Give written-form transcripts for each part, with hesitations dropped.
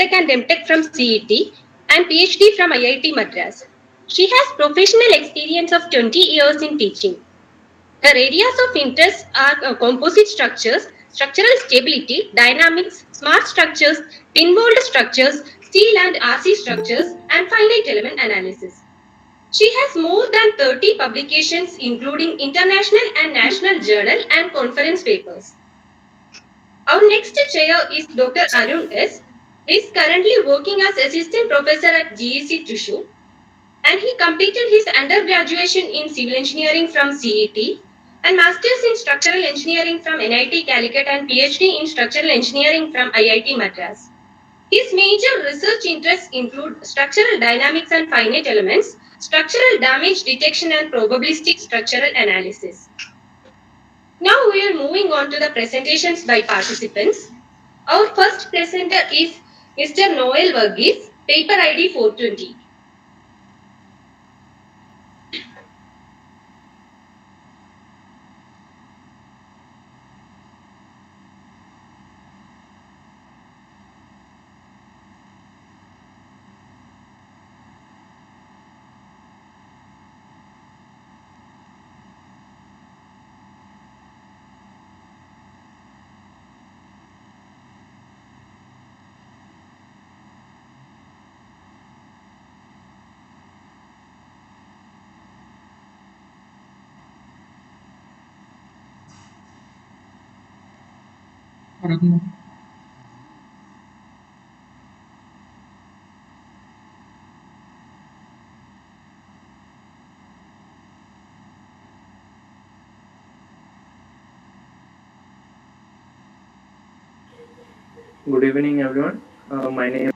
Tech and MTech from CET and PhD from IIT Madras. She has professional experience of 20 years in teaching. Her areas of interest are composite structures, structural stability, dynamics, smart structures, pinboard structures, steel and RC structures, and finite element analysis. She has more than 30 publications, including international and national journal and conference papers. Our next chair is Dr. Arun S. He is currently working as assistant professor at GEC Thrissur, and he completed his undergraduate in civil engineering from CET and master's in structural engineering from NIT Calicut and PhD in structural engineering from IIT Madras. His major research interests include structural dynamics and finite elements, structural damage detection and probabilistic structural analysis. Now we are moving on to the presentations by participants. Our first presenter is Mr. Noel Verghese, paper ID 420. Good evening, everyone. My name is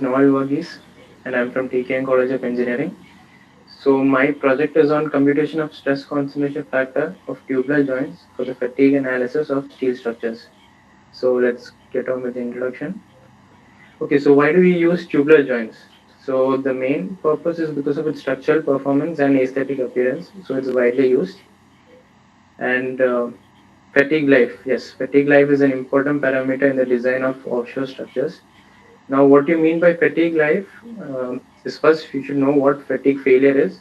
Noel Verghese, and I'm from TKN College of Engineering. So, my project is on computation of stress concentration factor of tubular joints for the fatigue analysis of steel structures. So, let's get on with the introduction. Okay, so why do we use tubular joints? So, the main purpose is because of its structural performance and aesthetic appearance. So, it's widely used. And fatigue life. Yes, fatigue life is an important parameter in the design of offshore structures. Now, what you mean by fatigue life is first you should know what fatigue failure is.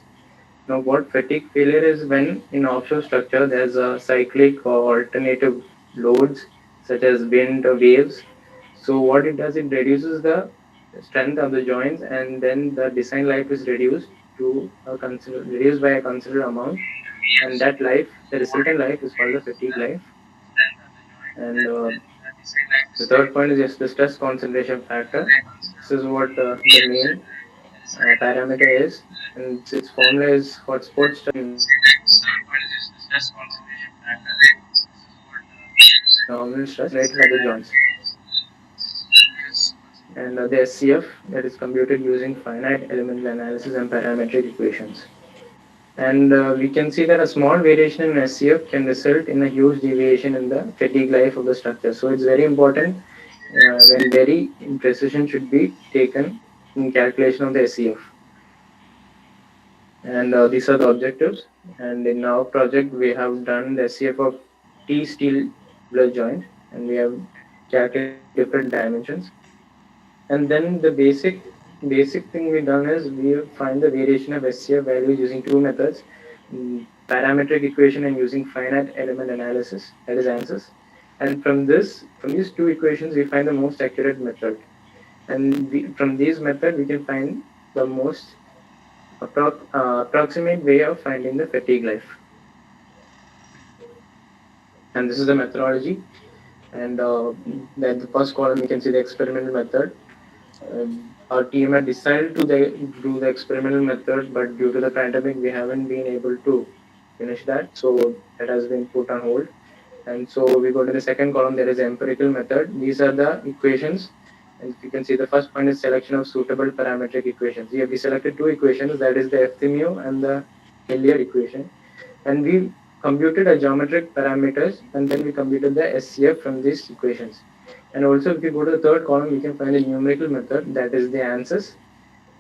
Now, what fatigue failure is when in offshore structure there's a cyclic or alternative loads such as wind or waves. So, what it does, it reduces the strength of the joints, and then the design life is reduced to reduced by a considerable amount, and that life, the resultant life, is called the fatigue life. And the third point is just the stress concentration factor. This is what the main parameter is, and its formula is what sports nominal stress related at the joints. And the SCF, that is computed using finite elemental analysis and parametric equations. And we can see that a small variation in SCF can result in a huge deviation in the fatigue life of the structure. So it's very important when very precision should be taken in calculation of the SCF. And these are the objectives. And in our project, we have done the SCF of T steel blood joint, and we have calculated different dimensions. And then the basic thing we done is we find the variation of SCF values using two methods: parametric equation and using finite element analysis, that is ANSYS. And from these two equations, we find the most accurate method. And from these method, we can find the most approximate way of finding the fatigue life. And this is the methodology. And at the first column, you can see the experimental method. Our team had decided to do the experimental method, but due to the pandemic, we haven't been able to finish that. So that has been put on hold. And so we go to the second column, there is empirical method. These are the equations. And you can see the first point is selection of suitable parametric equations. Here we selected two equations, that is the F-mu and the Hilliard equation. And we computed a geometric parameters, and then we computed the SCF from these equations. And also if you go to the third column, we can find the numerical method, that is the ANSYS.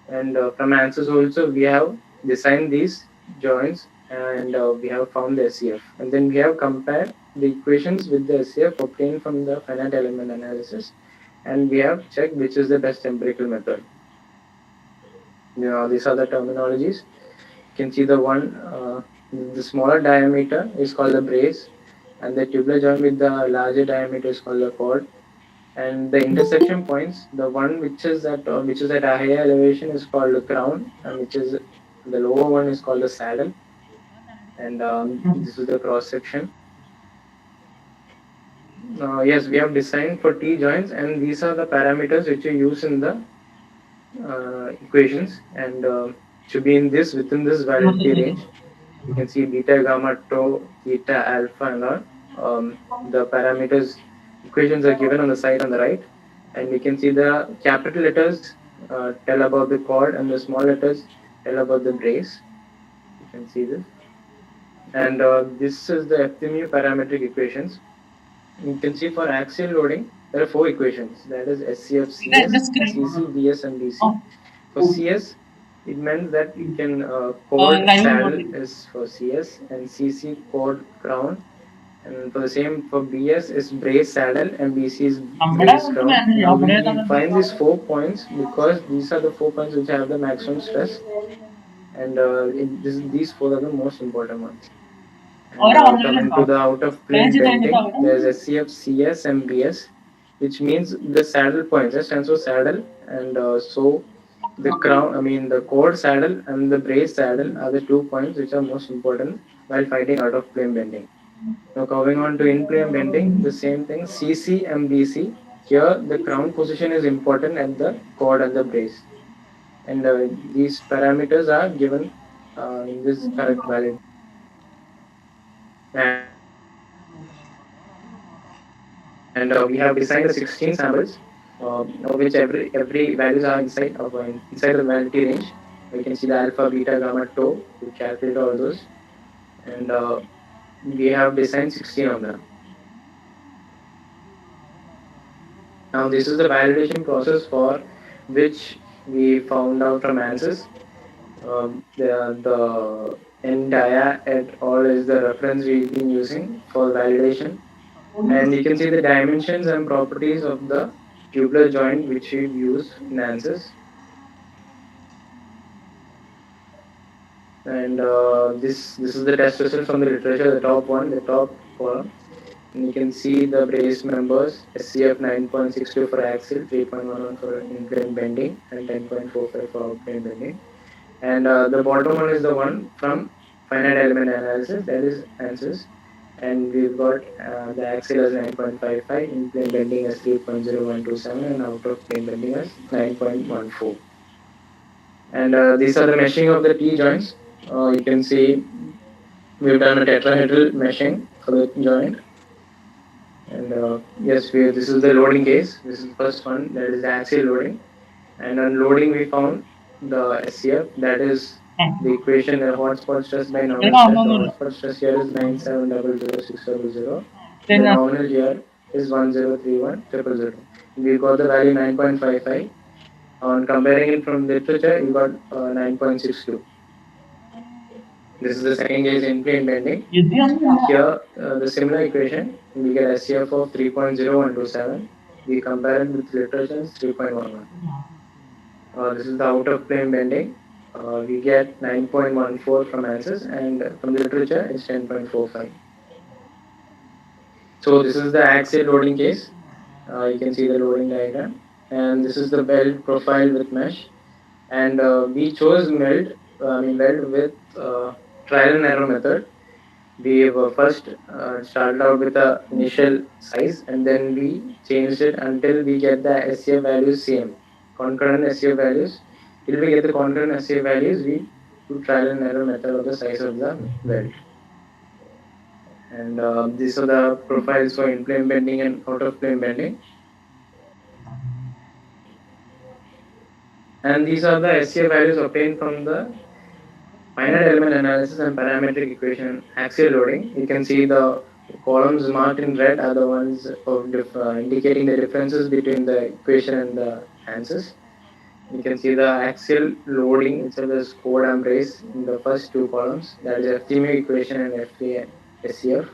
And from ANSYS also we have designed these joints, and we have found the SCF. And then we have compared the equations with the SCF obtained from the finite element analysis, and we have checked which is the best empirical method. These are the terminologies. You can see the smaller diameter is called the brace, and the tubular joint with the larger diameter is called the chord. And the intersection points, the one which is at a higher elevation is called the crown, and which is the lower one is called the saddle. And this is the cross section. Yes, we have designed for T joints, and these are the parameters which you use in the equations, and should be within this validity range. You can see beta, gamma, tau, theta, alpha, and all. The parameters equations are given on the side on the right, and you can see the capital letters tell about the chord, and the small letters tell about the brace. You can see this, and this is the FMU parametric equations. You can see for axial loading, there are 4 equations. That is SCF, CS, CC, DS, and DC. For CS, it meant that you can chord saddle is for CS, and CC chord crown. And for the same for BS is brace saddle, and BC is brace crown. Now we find these 4 points because these are the 4 points which have the maximum stress, and these 4 are the most important ones. And coming to the out of plane bending, there's SCF, CS, and BS, which means the saddle points. That stands for saddle, and so the crown, the chord saddle and the brace saddle are the 2 points which are most important while fighting out of plane bending. Now going on to in plane bending, the same thing, CC and BC. Here the crown position is important at the chord and the brace, and these parameters are given in this correct valid. And we have designed the 16 samples, of which every values are inside the validity range. We can see the alpha, beta, gamma, tau. We calculate all those, and we have designed 16 of them. Now this is the validation process for which we found out from ANSYS. The NDIA et al. Is the reference we've been using for validation. And you can see the dimensions and properties of the tubular joint which we've used in ANSYS. And this is the test result from the literature, the top column. And you can see the brace members, SCF 9.62 for axial, 3.11 for in-plane bending, and 10.45 for out-plane bending. And the bottom one is the one from finite element analysis, that is ANSYS. And we've got the axial as 9.55, in-plane bending as 3.0127, and out-of-plane bending as 9.14. And these are the meshing of the T joints. You can see we've done a tetrahedral meshing for the joint. And yes, this is the loading case. This is the first one, that is the axial loading. And on loading, we found the SCF, that is the equation, the hotspot stress by nominal stress. The hotspot stress here is 9700600. The nominal here is 1031,000. We got the value 9.55. On comparing it from literature, you got 9.62. This is the second case in plane bending. Here, the similar equation, we get SCF of 3.0127. We compare it with literature, it's 3.11. This is the out of plane bending. We get 9.14 from ANSYS, and from literature, it's 10.45. So this is the axial loading case. You can see the loading diagram. And this is the weld profile with mesh. And we chose weld with trial and error method. We first started out with the initial size, and then we changed it until we get the SCF values same, concurrent SCF values. Till we get the concurrent SCF values, we do trial and error method of the size of the weld. And these are the profiles for in-plane bending and out-of-plane bending. And these are the SCF values obtained from the finite element analysis and parametric equation axial loading. You can see the columns marked in red are the ones of indicating the differences between the equation and the ANSYS. You can see the axial loading itself as chord and brace in the first 2 columns, that is FTMU equation and FA SCF.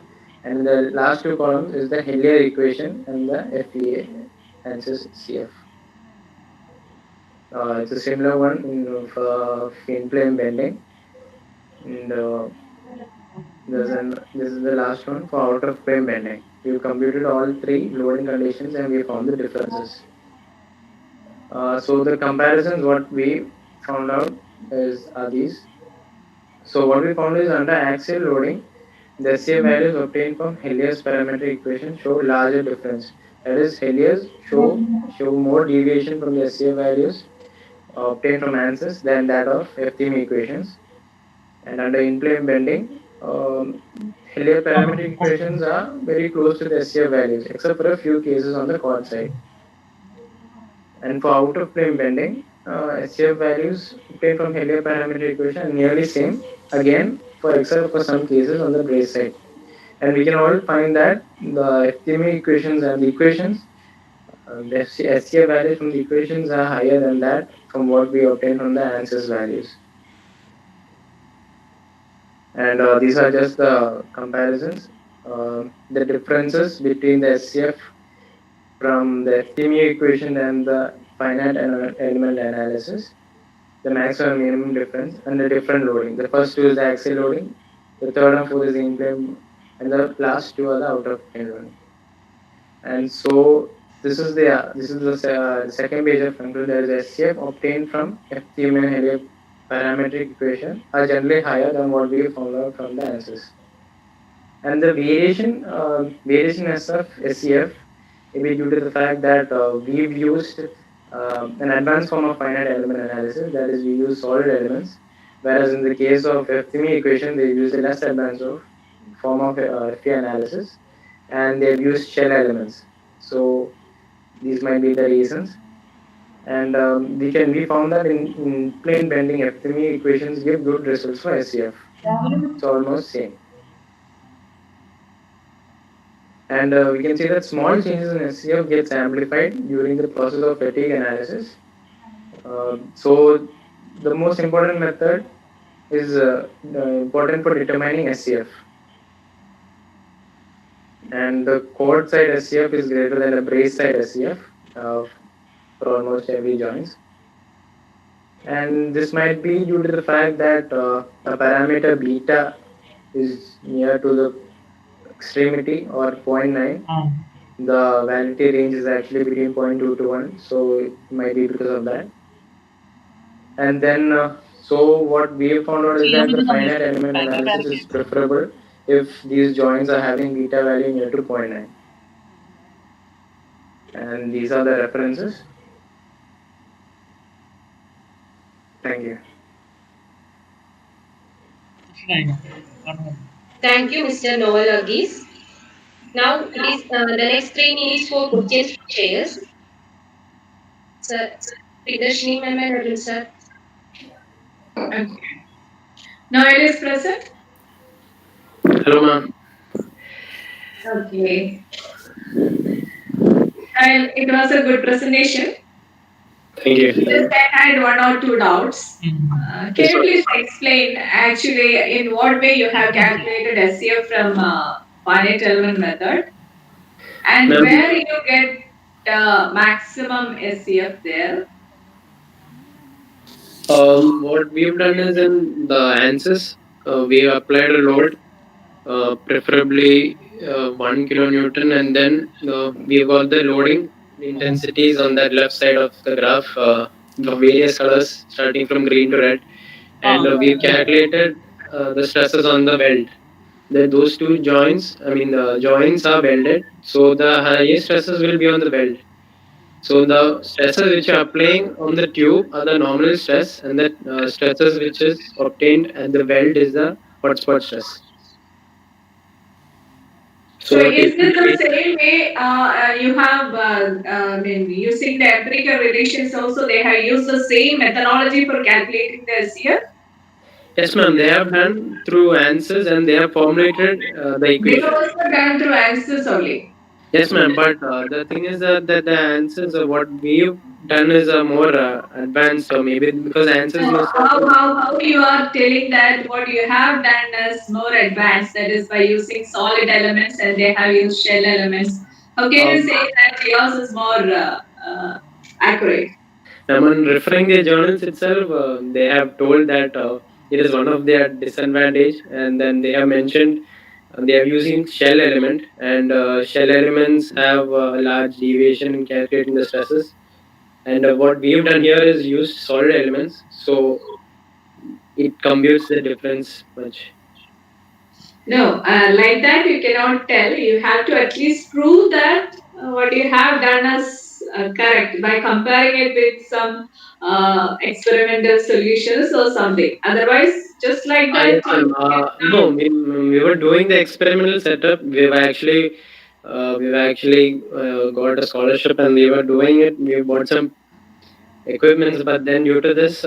And in the last two columns is the Hillier equation and the FEA ANSYS CF. It's a similar one for fin plane bending. And this is the last one for out of plane bending. We've computed all three loading conditions and we found the differences. So the comparisons, what we found out are these. So what we found is under axial loading, the SCA values obtained from Hellier's parametric equation show larger difference. That is, Hellier's show more deviation from the SCA values obtained from ANSYS than that of FTM equations. And under in-plane bending, Hillier parametric equations are very close to the SCA values, except for a few cases on the chord side. And for out-of-plane bending, SCF values obtained from Hillier parametric equation are nearly same, again, except for some cases on the brace side. And we can all find that the FTMA equations and the equations, the SCF values from the equations are higher than that from what we obtained from the ANSYS values. And these are just the comparisons. The differences between the SCF from the FTMA equation and the finite element analysis, the maximum and minimum difference, and the different loading. The first two is the axial loading, the third and fourth is the in-plane, and the last two are the out-of-plane loading. And so this is the second page of conclusion. There is SCF obtained from FTM and Hillier parametric equation are generally higher than what we found out from the ANSYS. And the variation as of SCF may be due to the fact that we've used an advanced form of finite element analysis, that is, we use solid elements, whereas in the case of FTME equation, they use a less advanced form of FE analysis, and they've used shell elements. So these might be the reasons. And we found that in plane bending, FTME equations give good results for SCF. It's almost same. And we can see that small changes in SCF gets amplified during the process of fatigue analysis. So the most important method is important for determining SCF. And the chord side SCF is greater than the brace side SCF for almost every joint. And this might be due to the fact that a parameter beta is near to the extremity or 0.9. The validity range is actually between 0.2 to 1, so it might be because of that. And then, so what we have found out is that the finite element analysis is preferable if these joints are having beta value near to 0.9. And these are the references. Thank you. Thank you, Mr. Noel Agis. Now, it is the next 3 minutes for questions from chairs. Sir, Pridarshini ma'am and Arun sir. Okay. Noel is present? Hello, ma'am. Okay. And it was a good presentation. Thank you. Just I had one or two doubts. Can you please explain actually in what way you have calculated SCF from finite element method, and where you get maximum SCF there? What we've done is in the ANSYS, we applied a load, preferably 1 kilonewton, and then we got the loading intensities on that left side of the graph of various colors, starting from green to red, and we've calculated the stresses on the weld. Those two joints, the joints are welded, so the highest stresses will be on the weld. So the stresses which are applying on the tube are the nominal stress, and the stresses which is obtained at the weld is the hotspot stress. So is it the same way you have, using the empirical relations also, they have used the same methodology for calculating the SCF? Yes, ma'am. They have done through ANSYS and they have formulated the equation. They have also done through ANSYS only. Yes, ma'am. But the thing is that the answers what we've done is more advanced, or maybe because answers No, must have been. how you are telling that what you have done is more advanced, that is by using solid elements and they have used shell elements. How can you Um, say that yours is more accurate? I mean, referring the journals itself, they have told that it is one of their disadvantage, and then they have mentioned they are using shell element, and shell elements have a large deviation in calculating the stresses. And what we've done here is used solid elements, so it computes the difference much. No, like that you cannot tell. You have to at least prove that what you have done is correct by comparing it with some experimental solutions or something. Otherwise, just like Yes, that, you ma'am. No, cannot. we were doing the experimental setup. We've actually got a scholarship, and we were doing it. We bought some equipments, but then due to this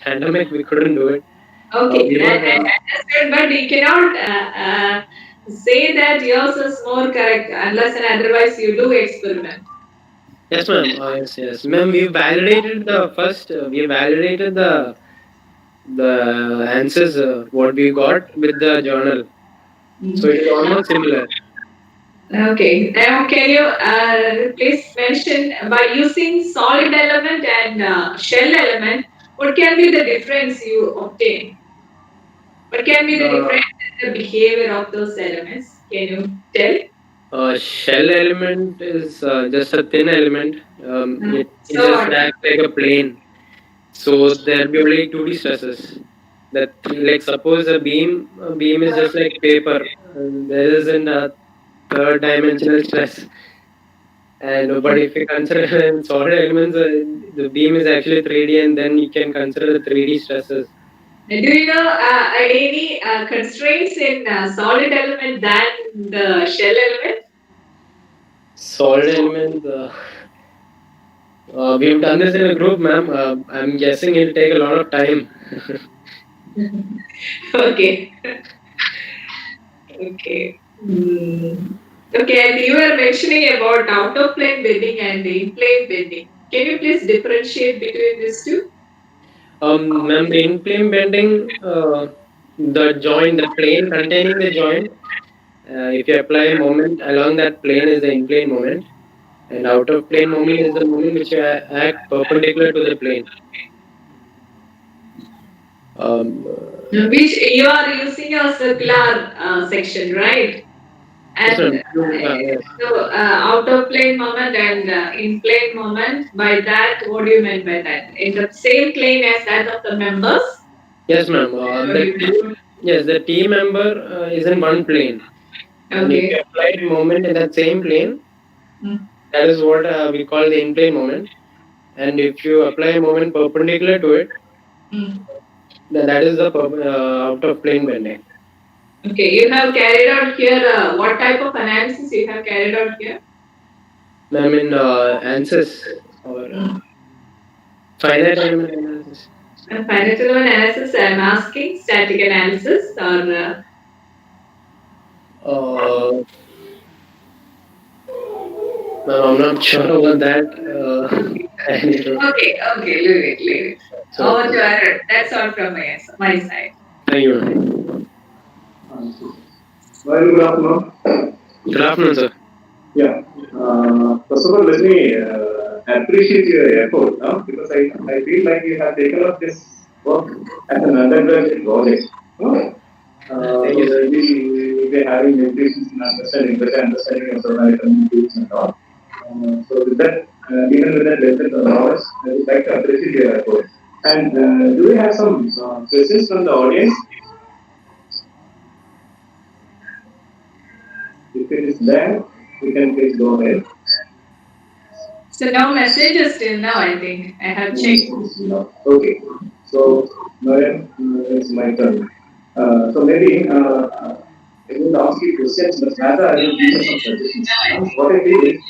pandemic, we couldn't do it. Okay, We I were understood, but you cannot say that yours is more correct unless and otherwise you do experiment. yes, ma'am. Yes, yes, ma'am. We validated the first. We validated the answers what we got with the journal, so it is almost similar. Okay, now can you please mention by using solid element and shell element, what can be the difference you obtain? What can be the Uh, difference in the behavior of those elements? Can you tell? shell element is just a thin element. It So just what? acts like a plane. So there will be only 2D stresses. That like suppose a beam is just like paper. And there isn't a third dimensional stress. And but if you consider in solid elements, the beam is actually 3D, and then you can consider the 3D stresses. Do you know any constraints in solid element than the shell element? Solid element. We've done this in a group, ma'am. I'm guessing it'll take a lot of time. Okay. Okay. Hmm. Okay, and you were mentioning about out of plane bending and in plane bending. Can you please differentiate between these two? Ma'am, the in-plane bending, the plane containing the joint, if you apply a moment along that plane is the in-plane moment, and out-of-plane moment is the moment which act perpendicular to the plane. Um, Which you are using a circular section, right? yes, And ma'am. Yes. so out of plane moment and in plane moment, by that, what do you mean by that? In the same plane as that of the members? Yes, ma'am. What do you mean? The team member is in one plane, and if Okay. you apply moment in that same plane, Mm. that is what we call the in-plane moment. And if you apply a moment perpendicular to it, Mm. then that is the out-of-plane bending. Okay, you have carried out here, what type of analysis you have carried out here? I mean, ANSYS or finite element analysis. And financial analysis, I'm asking static analysis or. Uh, Ma'am, I'm not sure about that. I need to. Okay, leave it, leave it. So, Over to Arun. That's all from my side. thank you, ma'am. Well, good afternoon. Good afternoon, sir. Yeah. First of all, let me appreciate your effort because I feel like you have taken up this work as an undergraduate project. No? Thank you, So sir. we'll be having limitations in understanding, better understanding of the communities and all. So with that, even with that level of knowledge, I would like to appreciate your effort. And do we have some questions from the audience? If it is there, we can please go ahead. So no messages till now, I think. I have checked. Okay. So, Naren, it's my turn. So maybe I will ask you questions, but rather I will give you some suggestions. What I did is,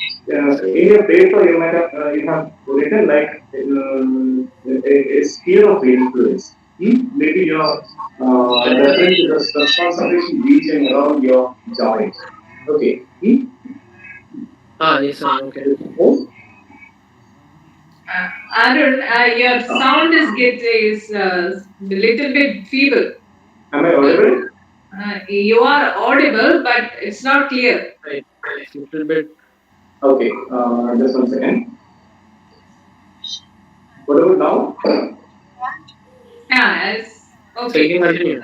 in your paper you might have written like a sphere of influence. Maybe you're referring to the stress concentration region around your joint. Okay. Yes, sir. Okay. Arun, your sound is little bit feeble. Am I audible? You are audible, but it's not clear. Right. It's a little bit. Okay, just 1 second. What about now? Yeah, So you okay. can continue.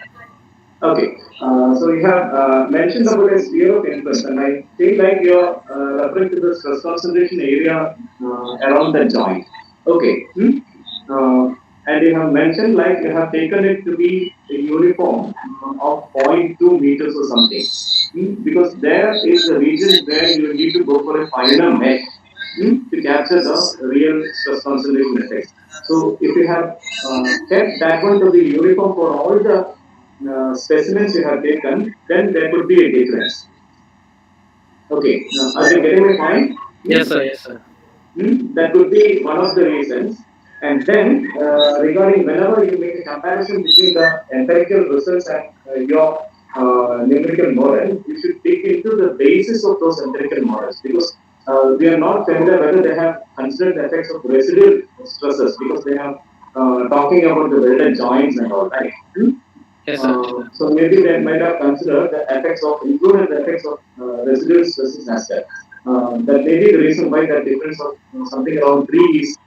Okay, so you have mentioned about a sphere of influence, and I feel like you're referring to the stress concentration area around the joint. Okay, and you have mentioned like you have taken it to be a uniform of 0.2 meters or something. Because there is the region where you need to go for a finer mesh to capture the real stress concentration effects. So if you have kept that one to be uniform for all the specimens you have taken, then there could be a difference. Okay, are you getting my point? Yes, sir. Yes, sir. That could be one of the reasons. And then, regarding whenever you make a comparison between the empirical results and your numerical model, you should dig into the basis of those empirical models because we are not familiar whether they have considered the effects of residual stresses because they are talking about the welded joints and all, right? Yes, sir. So maybe they might have considered the effects of included the effects of residual stresses as well. That may be the reason why the difference of something around 3 is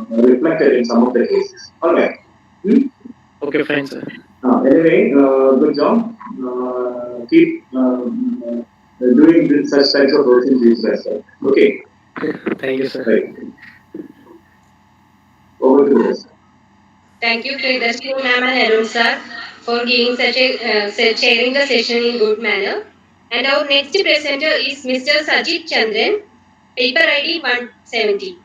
reflected in some of the cases. All right. Okay, fine, sir. Anyway, good job. Keep doing such types of work in future as well. Okay. Thank you, sir. Right. Over to this. Thank you, Priyadarshini ma'am and Arun sir, for giving sharing the session in good manner. And our next presenter is Mr. Sajid Chandran, paper ID 170.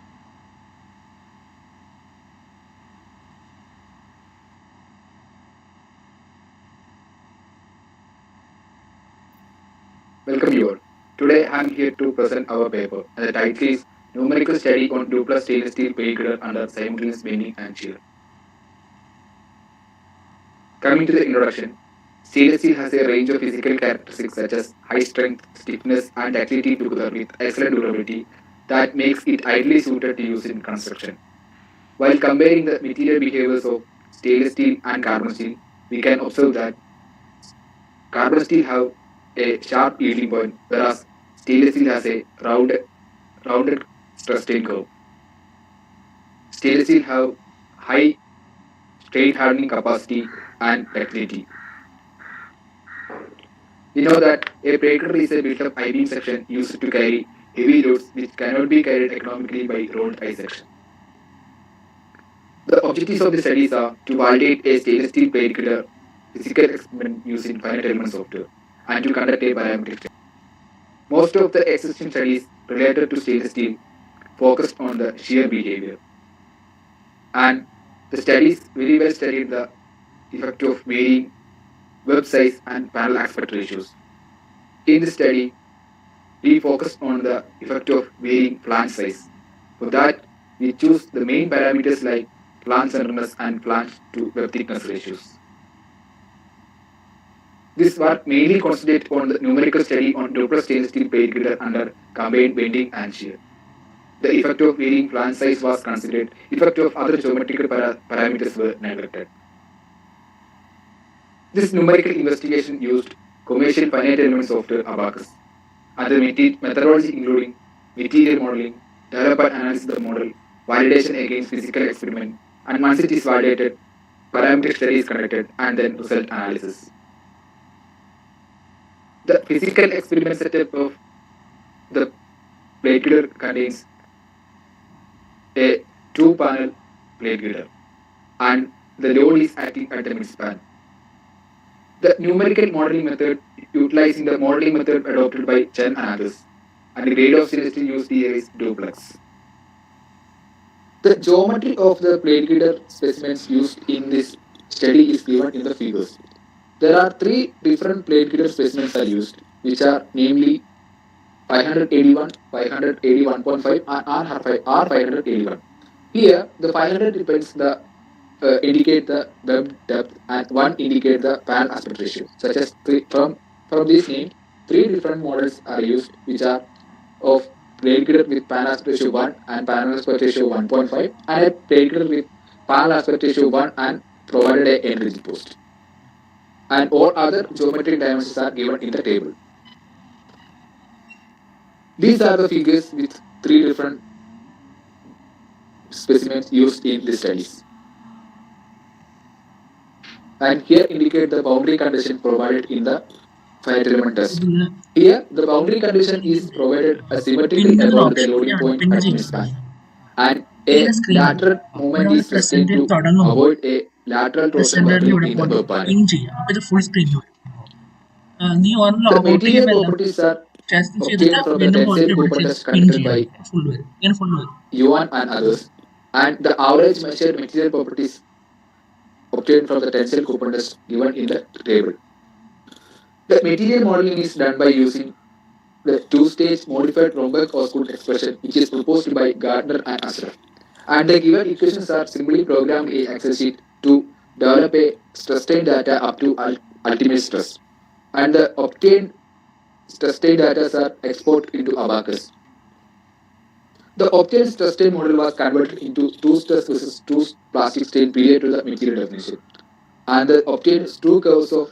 Welcome you all. Today I am here to present our paper. The title is Numerical Study on Duplex Stainless Steel Plate Girder under Simultaneous Bending and Shear. Coming to the introduction, stainless steel has a range of physical characteristics such as high strength, stiffness, and ductility together with excellent durability that makes it ideally suited to use in construction. While comparing the material behaviors of stainless steel and carbon steel, we can observe that carbon steel have a sharp yielding point, whereas stainless steel has a rounded stress strain curve. Stainless steel have high strain hardening capacity and ductility. We know that a plate girder is a built-up I-beam section used to carry heavy loads which cannot be carried economically by rolled I section. The objectives of the studies are to validate a stainless steel plate girder physical experiment using finite element software and to conduct a parametric study. Most of the existing studies related to stainless steel focused on the shear behavior. And the studies very well studied the effect of varying web size and panel aspect ratios. In this study, we focused on the effect of varying flange size. For that, we choose the main parameters like flange centerness and flange to web thickness ratios. This work mainly concentrated on the numerical study on duplex stainless steel plate girder under combined bending and shear. The effect of varying flange size was considered. Effect of other geometrical parameters were neglected. This numerical investigation used commercial finite element software Abacus. Other methodology including material modeling, develop and analysis of the model, validation against physical experiment, and once it is validated, parametric study is conducted, and then result analysis. The physical experiment setup of the plate girder contains a 2-panel plate girder, and the load is acting at the midspan. The numerical modeling method utilizing the modeling method adopted by Chen and others, and the grade of stainless steel used here is duplex. The geometry of the plate girder specimens used in this study is given in the figures. There are 3 different plate girder specimens are used, which are namely 581, 581.5 and R581. Here, the 500 depends the indicate the web depth and one indicate the panel aspect ratio. Such as from this name, 3 different models are used, which are of plate girder with panel aspect ratio 1 and panel aspect ratio 1.5, and a plate girder with panel aspect ratio 1 and provided a end rigid post. And all other geometric dimensions are given in the table. These are the figures with 3 different specimens used in the studies. And here indicate the boundary condition provided in the finite element test. Here, the boundary condition is provided symmetrically about the loading point at midspan, and a lateral movement is sustained to avoid a lateral torsion buckling in the perp panel. ഇത് full screen നീ ഒന്ന് The log out material ചെയ്യുമ്പോൾ properties are test obtained ചെയ്തിട്ട് from the വീണ്ടും tensile പോയിട്ട് ഇവിടെ component spin conducted by ചെയ്യണം full വരും ഇങ്ങനെ ഫുൾ വരും Yuan and others, and the average measured material properties obtained from the tensile components given in the table. The material modeling is done by using the two-stage modified Romberg-Osgood expression, which is proposed by Gardner and Ashraf. And the given equations are simply programmed in Excel sheet to develop a stress strain data up to ultimate stress. And the obtained stress strain data are exported into Abacus. The obtained stress strain model was converted into two stress versus two plastic strain prior to the material definition. And the obtained two curves of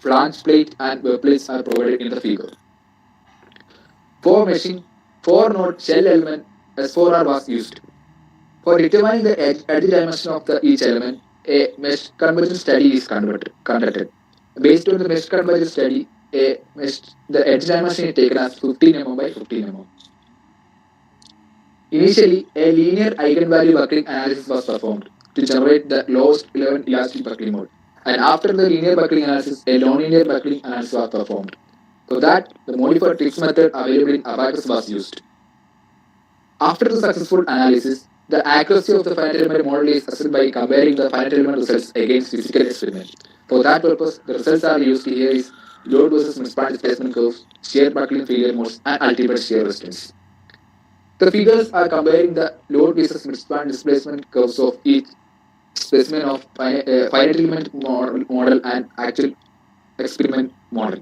flange plate and web plates are provided in the figure. For meshing, 4-node shell element S4R was used. For determining the edge dimension of each element, a mesh convergence study is conducted. Based on the mesh convergence study, the edge dimension is taken as 15 mm by 15 mm. Initially, a linear eigenvalue buckling analysis was performed to generate the lowest relevant elastic buckling mode. And after the linear buckling analysis, a nonlinear buckling analysis was performed. For that, the modified tricks method available in Abacus was used. After the successful analysis, the accuracy of the finite element model is assessed by comparing the finite element results against physical experiments. For that purpose, the results are used here is load versus midspan displacement curves, shear buckling failure modes, and ultimate shear resistance. The figures are comparing the load versus midspan displacement curves of each specimen of finite element model and actual experiment model.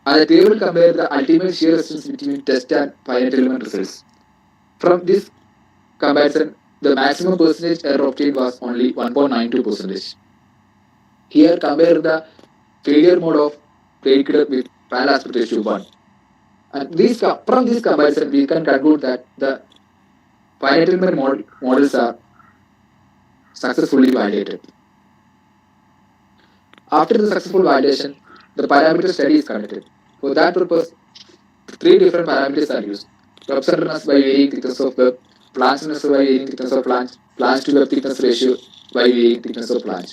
And the table compares the ultimate shear resistance between test and finite element results. From this comparison, the maximum percentage error obtained was only 1.92%. Here, compare the failure mode of plate girder with panel aspect ratio 1. And from this comparison, we can conclude that the finite element models are successfully validated. After the successful validation, the parameter study is conducted. For that purpose, 3 different parameters are used. Web centeredness by varying thickness of web, flangeness by varying thickness of flange, flange to web thickness ratio by varying thickness of flange.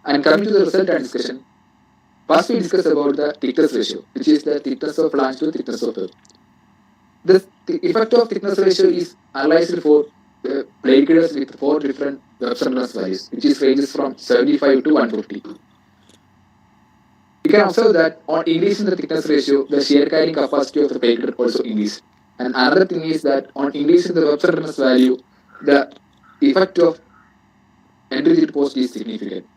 And coming to the result and discussion, first we discuss about the thickness ratio, which is the thickness of flange to thickness of web. The effect of thickness ratio is analyzed for plate girders with 4 different web centeredness values, which is ranges from 75 to 150. We can observe that on increasing the thickness ratio, the shear carrying capacity of the plate girder also increased. And another thing is that on increasing the web centeredness value, the effect of end rigid post is significant.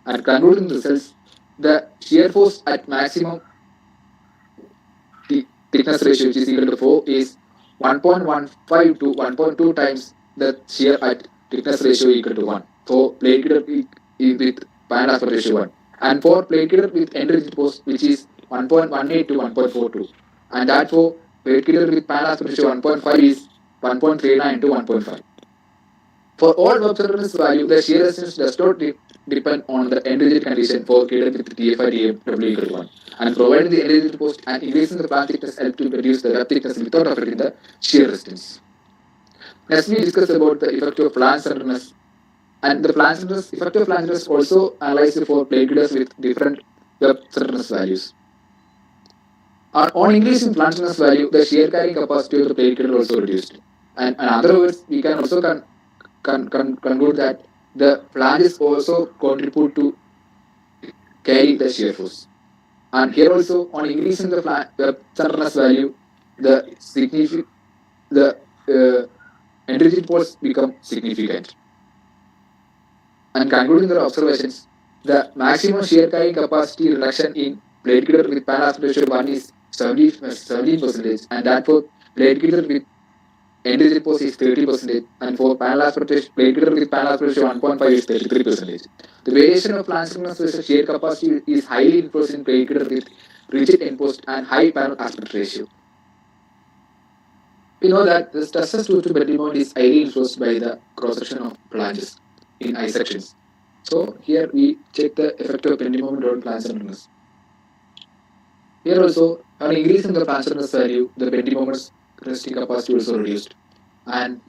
And concluding results, the shear force at maximum thickness ratio, which is equal to 4, is 1.15 to 1.2 times the shear at thickness ratio equal to 1 for plate girder with panel aspect ratio 1. And for plate girder with end rigid post, which is 1.18 to 1.42. And that for plate girder with panel aspect ratio 1.5 is 1.39 to 1.5. For all web centeredness value, the shear resistance does not depend on the end rigid condition for girder with TFI TMW equal to 1. And providing the end rigid post and increasing the plant thickness help to reduce the web thickness without affecting the shear resistance. Next, we discuss about the effect of flange centeredness. And the effect of flange centeredness also analyzed for plate girders with different web centeredness values. On increasing flange centeredness value, the shear carrying capacity of the plate girder also reduced. And in other words, we can also conclude that the flanges also contribute to carry the shear force. And here also, on increasing the web centeredness value, the end rigid poles become significant. And concluding the observations, the maximum shear carrying capacity reduction in plate girder with panel aspect ratio 1 is 17%, and that for plate gitter with end-rigid post is 30%, and for panel aspect ratio, plate gitter with panel aspect ratio 1.5 is 33%. The variation of plant stiffness versus shear capacity is highly influenced in plate gitter with rigid end post and high panel aspect ratio. We know that the stresses due to bending moment is highly influenced by the cross-section of flanges in I sections. So here we check the effect of bending moment on plant stiffness. Here also, an increase in the plant stiffness value, the bending moment's resting capacity also reduced. And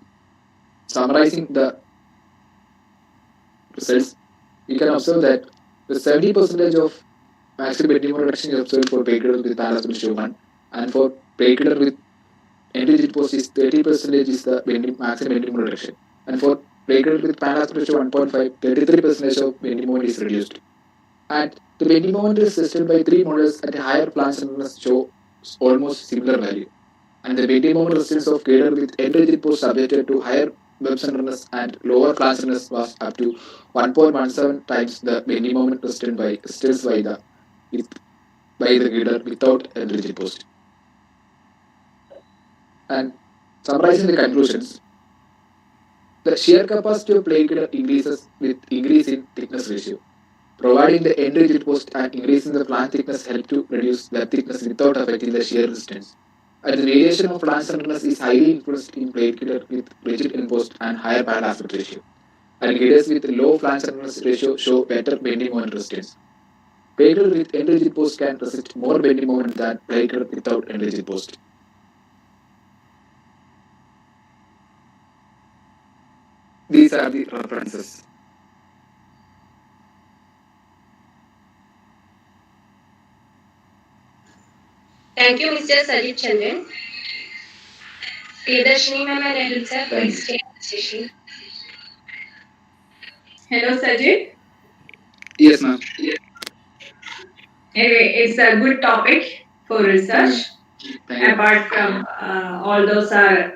summarizing the results, we can observe that the 70% of maximum bending moment reduction is observed for plate gitter with panel aspect ratio 1, and for plate gitter with end-rigid post is 30% is the maximum bending moment reduction, and for plate gitter with panel aspect ratio 1.5, 33% of bending moment is reduced. And the bending moment is tested by 3 models at a higher plant stiffness show almost similar value. And the bending moment resistance of girder with end-rigid post subjected to higher web centeredness and lower plant stiffness was up to 1.17 times the bending moment resistance by the girder without end-rigid post. And summarizing the conclusions, the shear capacity of plate girder increases with increase in thickness ratio. Providing the end-rigid post and increasing the plant thickness help to reduce web thickness without affecting the shear resistance. And the variation of plant centeredness is highly influenced in plate girder with rigid end post and higher panel aspect ratio. And girders with low plant centeredness ratio show better bending moment resistance. Plate girder with end-rigid post can resist more bending moment than plate girder without end-rigid post. These are the references. Thank you, Mr. Sajid Chandran. Priyadarshini ma'am and Rahul sir, please take the session. Hello, Sajid. Yes, ma'am. Anyway, it's a good topic for research. Thank you. Apart from all those are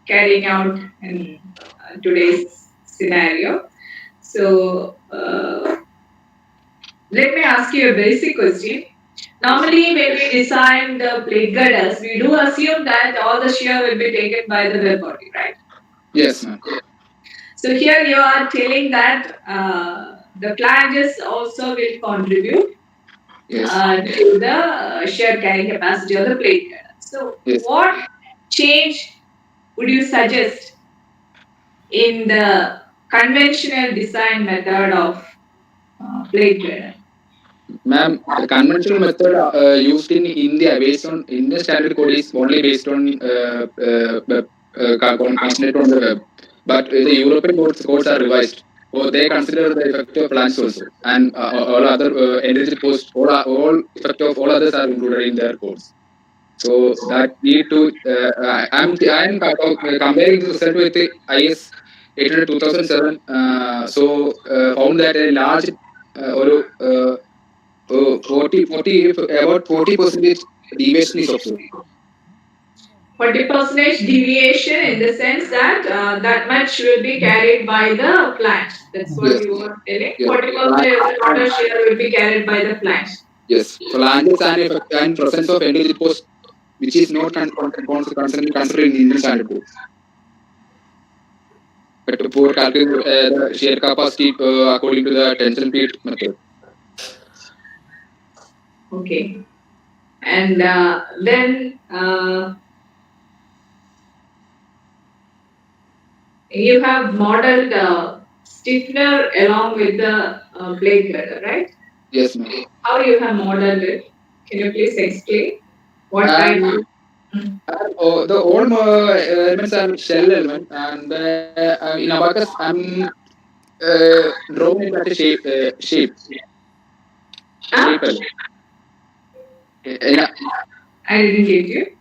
carrying out in today's scenario. So let me ask you a basic question. Normally, when we design the plate girders, we do assume that all the shear will be taken by the web body, right? Yes, ma'am. So here you are telling that the flanges also will contribute Yes. to the shear carrying capacity of the plate girder. So Yes. what change would you suggest in the conventional design method of plate girder? Ma'am, the conventional method used in India based on Indian standard code is only based on concentrate on the web. But the European codes are revised. So they consider the effect of plants also, and all other energy posts, all effect of all others are included in their codes. So that need to. I'm comparing the result with the IS 800 2007. So found that a large or 40% deviation is observed. 40% deviation in the sense that that much will be carried by the plant. That's what Yes. you were telling. Yes. 40% of the total shear will be carried by the plant. Yes. Flanges and presence of end post, which is not considered in Indian standard code. But for calculating the shear capacity according to the tension feed method. Okay. And then you have modeled stiffener along with the plate girder, right? Yes, ma'am. How you have modeled it? Can you please explain what type? The all elements are shell element, and in Abacus, I'm drawing it at a shape. Huh? Shape element. I didn't get you.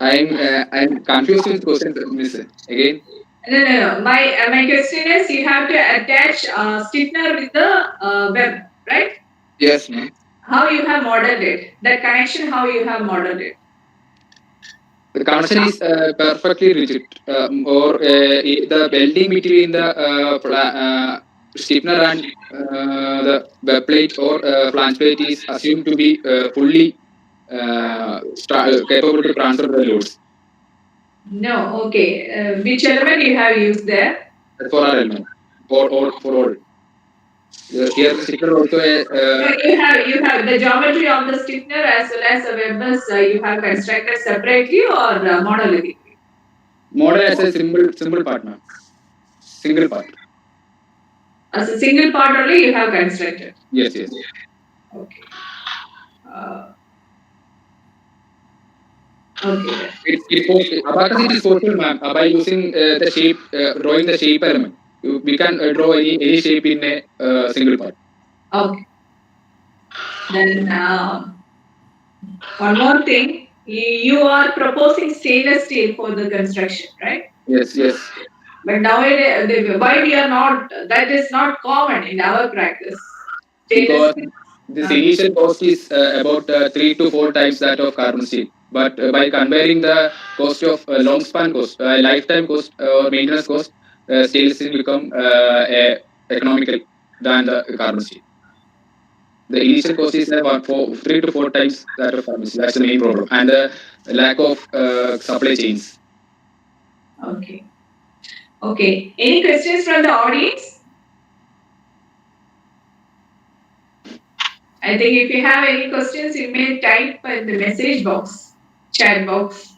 I'm confused with the question, Miss. Again. No. My question is, you have to attach stiffener with the web, right? Yes, ma'am. How you have modeled it? That connection, how you have modeled it? The connection is perfectly rigid, or the bending between the stiffener and the web plate or flange plate is assumed to be fully capable to transfer the loads. No, okay. Which element you have used there? For our element, for all. Here the sticker also You have the geometry of the stiffener as well as the webers you have constructed separately or monolithic? model as a simple part, ma'am. Single part. As a single part only you have constructed. Yes. Okay. Okay. Abacus it is possible, ma'am, by using the shape, drawing the shape element. We can draw any shape in a single part. Okay. Then one more thing, you are proposing stainless steel for the construction, right? Yes. But nowadays, why we are not? That is not common in our practice. Because this initial cost is about 3 to 4 times that of carbon steel. But by comparing the cost of long span cost, lifetime cost or maintenance cost, stainless steel become economical than the carbon steel. The initial cost is 3 to 4 times that of carbon steel. That's the main problem, and the lack of supply chains. Okay. Any questions from the audience? I think if you have any questions, you may type in the message box, chat box.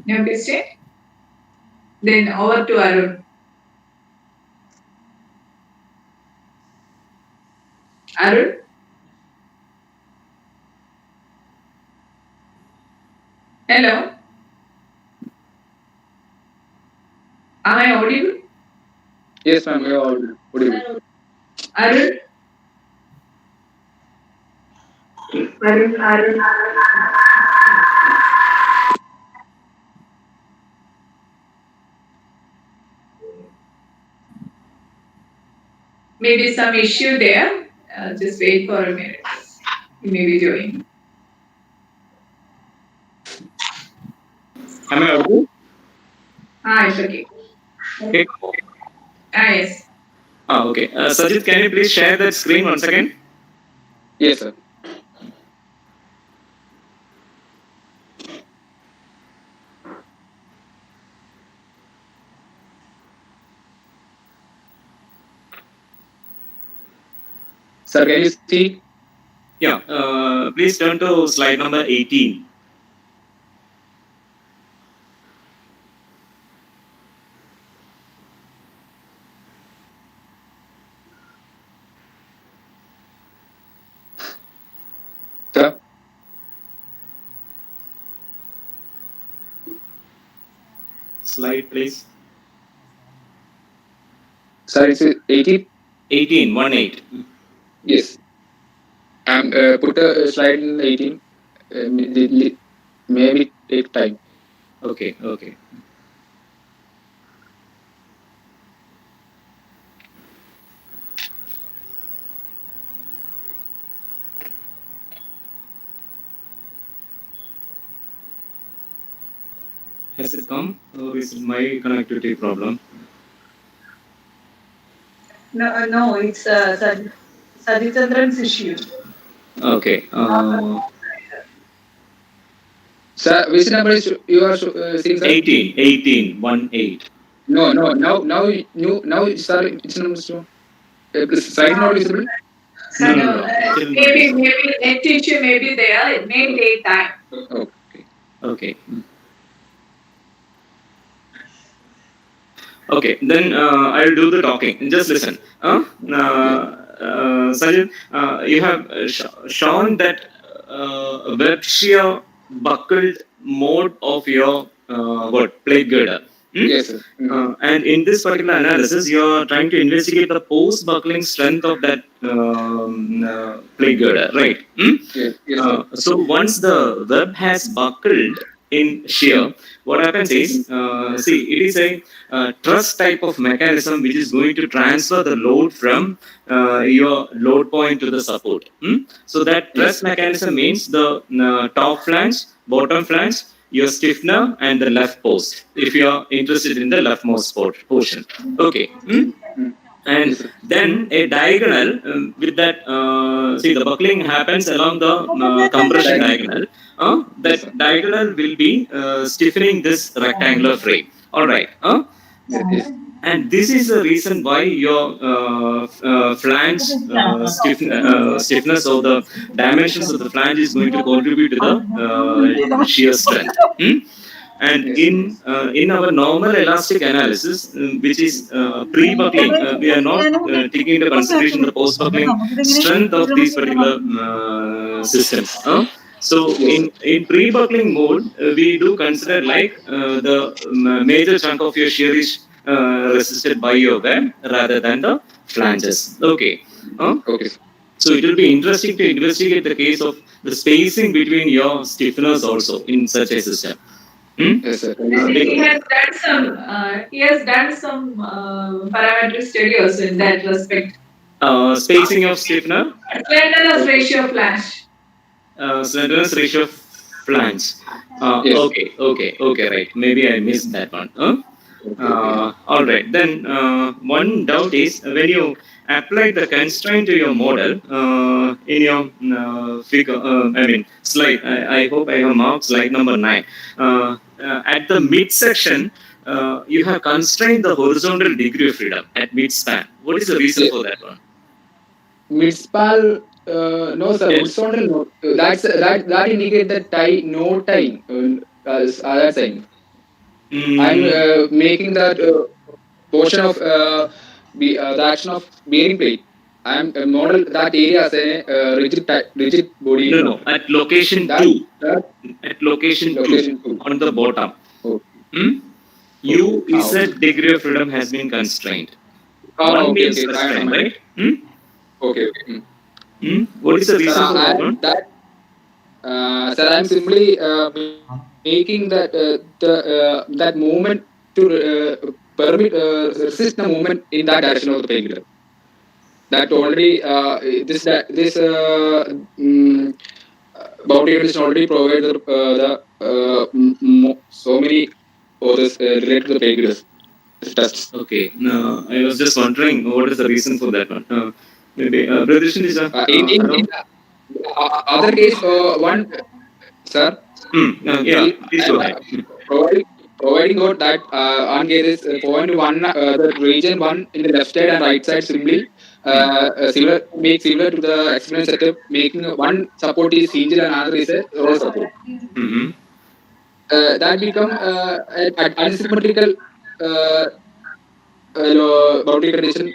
No question? Then over to Arun. Arun? Hello? Am I audible? Yes, ma'am. We are audible. Arun? Maybe some issue there. Just wait for a minute. You may be doing. Am I audible? It's okay. Okay. Yes. Okay. Sajid, can you please share that screen once again? Yes, sir. Sir, can you see? Yeah. Please turn to slide number 18. Sir? Slide, please. Sir, it's 18? 18. Yes. Put a slide in 18. Maybe take time. Okay. Has it come, or is it my connectivity problem? No, it's Sadhichandran's issue. Okay. Sir, which number is you are seeing, sir? 18. No. Now, sir, which number is slide not visible? No. Maybe net issue may be there. It may take time. Okay. Okay, then I'll do the talking. Just listen. Sajid, you have shown that web shear buckled mode of your plate girder. Yes, sir. And in this particular analysis, you are trying to investigate the post-buckling strength of that plate girder, right? Yes, so once the web has buckled in shear, what happens is, it is a truss type of mechanism which is going to transfer the load from your load point to the support. So that truss mechanism means the top flange, bottom flange, your stiffener, and the left post, if you are interested in the leftmost portion. Okay. and then a diagonal with that see the buckling happens along the compression diagonal. That diagonal will be stiffening this rectangular frame. All right. Yes. And this is the reason why your flange stiffness or the dimensions of the flange is going to contribute to the shear strength. And in our normal elastic analysis, which is pre-buckling, we are not taking into consideration the post-buckling strength of these particular systems. So in pre-buckling mode, we do consider like the major chunk of your shear is resisted by your web rather than the flanges. Okay. Okay. So it will be interesting to investigate the case of the spacing between your stiffeners also in such a system. Yes, sir. He has done some parametric studies in that respect. Spacing of stiffener. Slenderness ratio flash. Slenderness ratio of flange. Yes. Okay, right. Maybe I missed that one. All right. Then one doubt is when you apply the constraint to your model in your figure, slide. I hope I have marked slide number 9. At the midsection, you have constrained the horizontal degree of freedom at midspan. What is the reason for that one? Midspan, no sir. Yes. Horizontal, no. That indicate the tie, no tying. That's saying. I'm making that portion of the action of bearing plate. I'm model that area as a rigid body. No. At location 2. At location 2 on the bottom. Z degree of freedom has been constrained. One means constrained, right? Okay. What is the reason for that one? Sir, I'm simply making that that movement to permit resist the movement in that direction of the painkiller. That already this boundary condition already provided so many others related to the painkillers tests. Okay. I was just wondering what is the reason for that one. Maybe Pradesh is in other case, one sir. Yeah, please go ahead. Providing out that on case is point 1, the region 1 in the left side and right side simply similar to the experiment setup, making one support is hinge and another is a roll support. That become asymmetrical boundary condition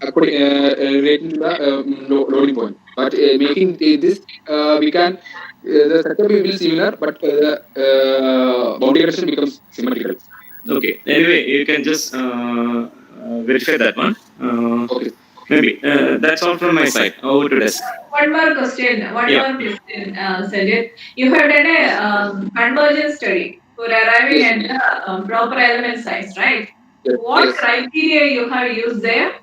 relating to the loading point. But making this, we can the setup will be similar, but the boundary condition becomes symmetrical. Okay. Anyway, you can just verify that one. Okay. Maybe that's all from my side. Over to desk. One more question, Sanjay. You have done a convergence study for arriving at the proper element size, right? Yes. What criteria you have used there?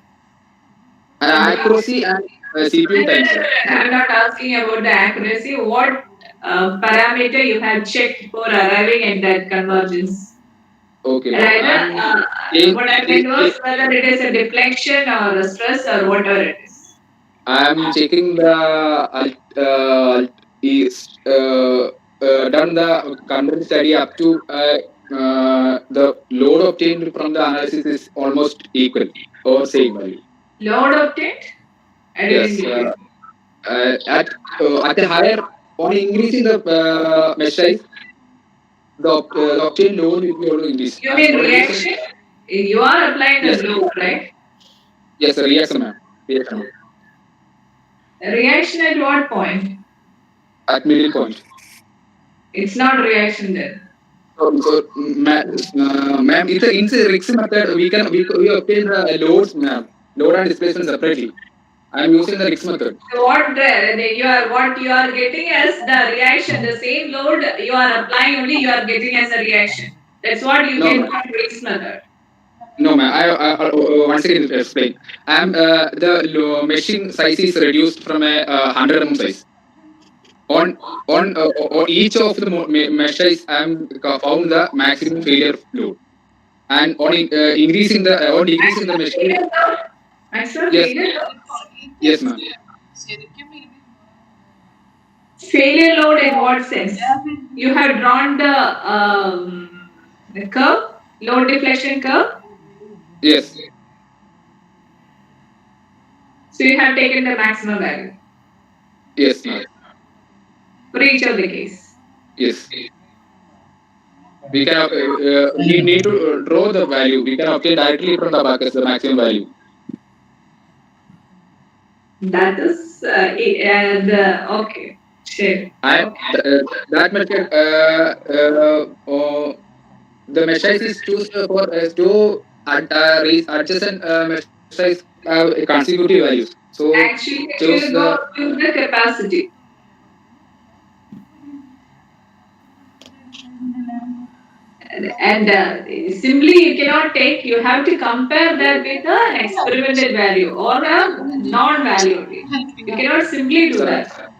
Accuracy and CPU time. I'm not asking about the accuracy. What parameter you have checked for arriving at that convergence? Okay. What I meant was whether it is a deflection or a stress or whatever it is. I'm checking the done the convergence study up to the load obtained from the analysis is almost equal or same value. Load obtained? Yes. At the higher, on increasing the mesh size, the obtained load will be also increased. You mean reaction? You are applying the load, right? Yes, reaction, ma'am. Reaction at what point? At middle point. It's not reaction then. So ma'am, it's a Rix method. We obtain the loads, ma'am. Load and displacement separately. I'm using the Rix method. So what you are getting as the reaction, the same load you are applying only you are getting as a reaction. That's what you get from Rix method. No, ma'am. I once again explain. The meshing size is reduced from a 100 mm size. On each of the mesh size, I am found the maximum failure load, and on decreasing the mesh. And sir, Yes. failure, Yes, ma'am. failure load in what sense? You have drawn the curve, load deflection curve. Yes. So you have taken the maximum value Yes, ma'am. for each of the case. Yes. We can we need to draw the value. We can obtain directly from the abacus the maximum value. That is okay. Sure. And that method, the mesh size is choose for to raise adjacent mesh size consecutive values. So Actually, it choose will the go to the capacity. And simply you cannot take, you have to compare that with an experimental value or a non-value. You cannot simply do that.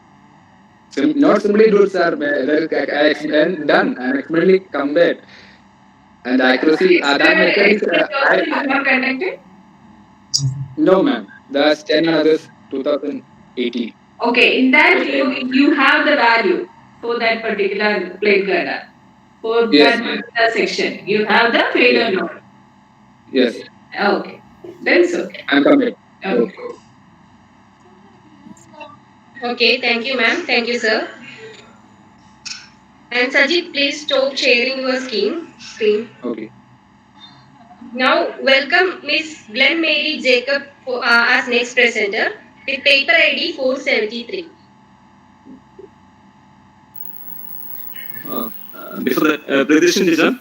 not simply do it, sir. And done and experimentally compared. And the accuracy that method is Experiment also you have conducted? no, ma'am. That's 10 others 2018. Okay, in that you have the value for that particular plate girder. For Yes, that ma'am. particular section, you have the failure Yes. load. Yes. Okay, then it's okay. I'm coming. Okay. Okay, thank you, ma'am. Thank you, sir. And Sajid, please stop sharing your screen. Okay. Now, welcome Miss Glenn Mary Jacob as next presenter with paper ID 473. Before that, Pritheshan teacher,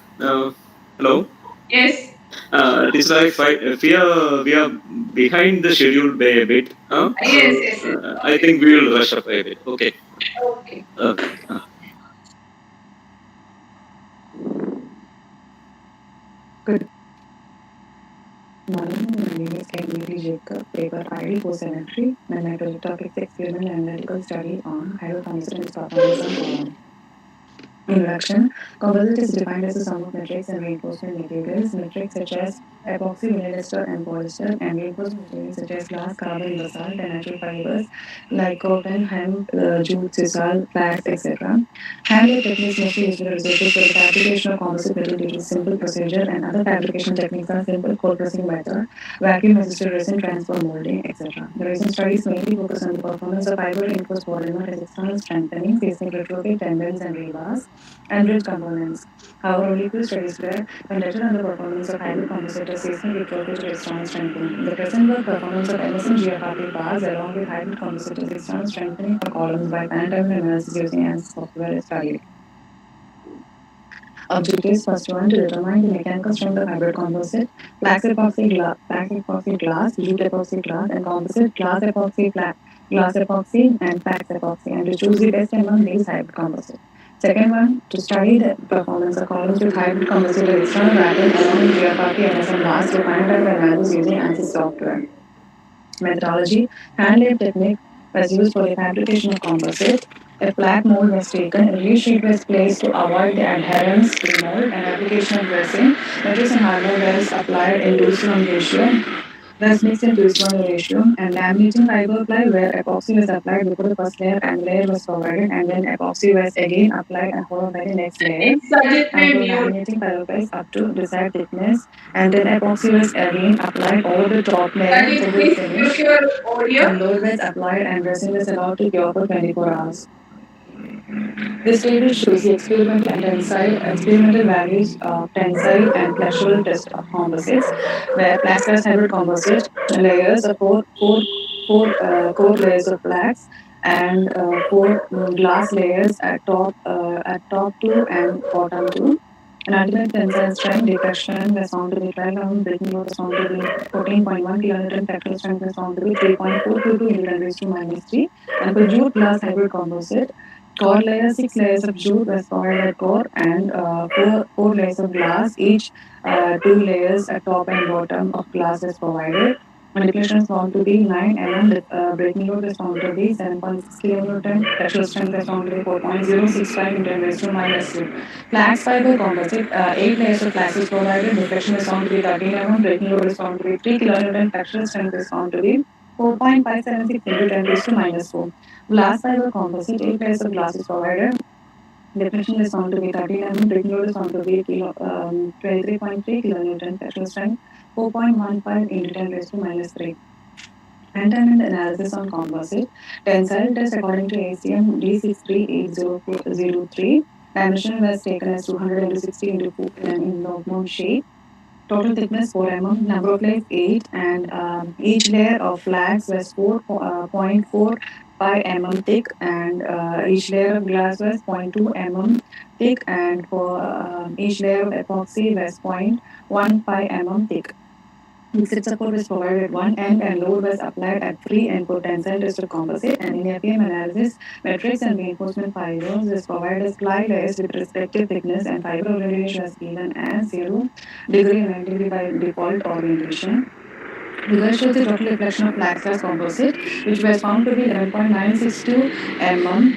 hello. Yes. It's like we are behind the schedule by a bit. Yes. I think we will rush up a bit. Okay. Okay. Good morning. My name is Glenn Mary Jacob, paper ID 473, and my project topic is experimental analytical study on hydropharmaceutical performance on column. Introduction. Composite is defined as a sum of matrix and reinforcement materials. Matrix such as epoxy, vinyl ester, and polyester, and reinforcement materials such as glass, carbon, basalt, and natural fibers like cotton, hemp, jute, sisal, flax, etc. Handmade techniques mostly used in research for the fabrication of composite metal due to simple procedure, and other fabrication techniques are simple cold pressing method, vacuum assisted resin transfer molding, etc. The recent studies mainly focus on the performance of fiber reinforced polymer as external strengthening, facing retrofit tendons and rebars, and bridge components. However, only few studies were conducted on the performance of hybrid compositors facing retrofit to external strengthening. The present work performance of MSN GFRP bars along with hybrid compositors external strengthening for columns by pan-terminal analysis using ANSYS software is studied. Objectives: first one, to determine the mechanical strength of hybrid composite, flax epoxy glass, jute epoxy glass, and composite glass epoxy, and flax epoxy, and to choose the best among these hybrid composites. Second one, to study the performance of columns with hybrid composite with external wrapping along with GFRP and SM bars to find out their values using ANSYS software. Methodology: hand-lathe technique was used for the fabrication of composite. A flat mold was taken, a relief sheet was placed to avoid the adherence to the mold, and application of resin, matrix and hardware was applied in 2:1 ratio. Was mixed in 2:1 ratio, and laminating fiber ply where epoxy was applied before the first layer and layer was provided, and then epoxy was again applied and followed by the next layer. And for laminating fiber plies up to desired thickness, and then epoxy was again applied over the top layer until the finish. And load was applied and resin was allowed to cure for 24 hours. This table shows the experimental values of tensile and flexural test of composites, where flax glass hybrid composite layers of four core layers of flax and four glass layers at top 2 and bottom 2. An ultimate tensile strength deflection was found to be 12, breaking load was found to be 14.1 kilonewton, factory strength was found to be 3.422 into 10 raised to minus 3. And for jute glass hybrid composite, core layer, 6 layers of jute was provided at core, and four layers of glass, each 2 layers at top and bottom of glass is provided. And depletion is found to be 9 mm, breaking load is found to be 7.6 kilonewton, pressure strength is found to be 4.065 into 10 raised to minus 2. Flax fiber composite, 8 layers of flax is provided, deflection is found to be 13 mm, breaking load is found to be 3 kilonewton, pressure strength is found to be 4.576 into 10 raised to minus 4. Glass fiber composite, 8 layers of glass is provided, deflection is found to be 13 mm, breaking load is found to be 23.3 kilonewton, pressure strength 4.15 into 10 raised to minus 3. Anti-bend analysis on composite. Tensile test according to ACM D6380403. Dimension was taken as 200 into 60 into 4 in log mode shape. Total thickness 4 mm, number of layers 8, and each layer of flags was 4.45 mm thick, and each layer of glass was 0.2 mm thick, and for each layer of epoxy was 0.15 mm thick. Fixed support was provided at one end and load was applied at three end for tensile tested composite, and in FEM analysis, matrix and reinforcement fibers is provided as ply layers with respective thickness, and fiber orientation was given as 0 degree and 90 degree by default orientation. Figure shows the total deflection of flax glass composite, which was found to be 11.962 mm,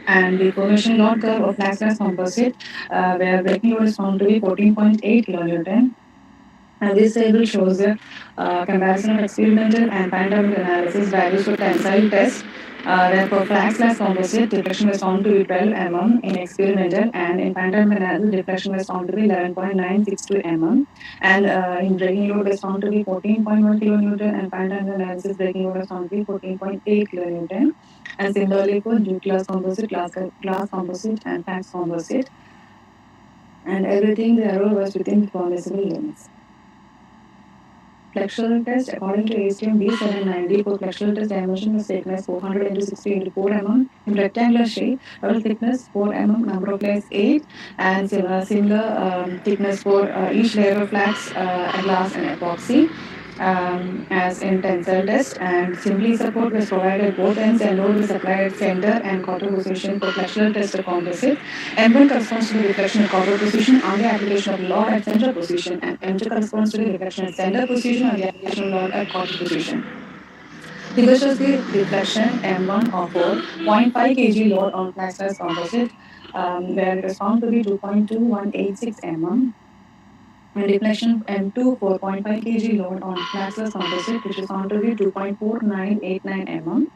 and the formation load curve of flax glass composite, where breaking load is found to be 14.8 kilonewton. And this table shows the comparison of experimental and pandemic analysis values for tensile test. Where for flax glass composite, deflection was found to be 12 mm in experimental, and in pandemic analysis, deflection was found to be 11.962 mm. And in breaking load was found to be 14.1 kilonewton, and pandemic analysis breaking load was found to be 14.8 kilonewton. And similarly for jute glass composite, glass composite, and flax composite. And everything, the error was within the permissible limits. Flexural test according to ASTM B790 for flexural test dimension was taken as 400 into 60 into 4 mm in rectangular shape. Total thickness 4 mm, number of layers 8, and similar thickness for each layer of flax, glass, and epoxy. As in tensile test, and simply support was provided at both ends, and load was applied at center and quarter position for flexural test of composite. M1 corresponds to the deflection at quarter position on the application of load at center position, and M2 corresponds to the deflection at center position on the application of load at quarter position. Figure shows the deflection M1 of 0.5 kg load on flax glass composite, where it was found to be 2.2186 mm. And deflection M2 4.5 kg load on flax glass composite, which is found to be 2.4989 mm.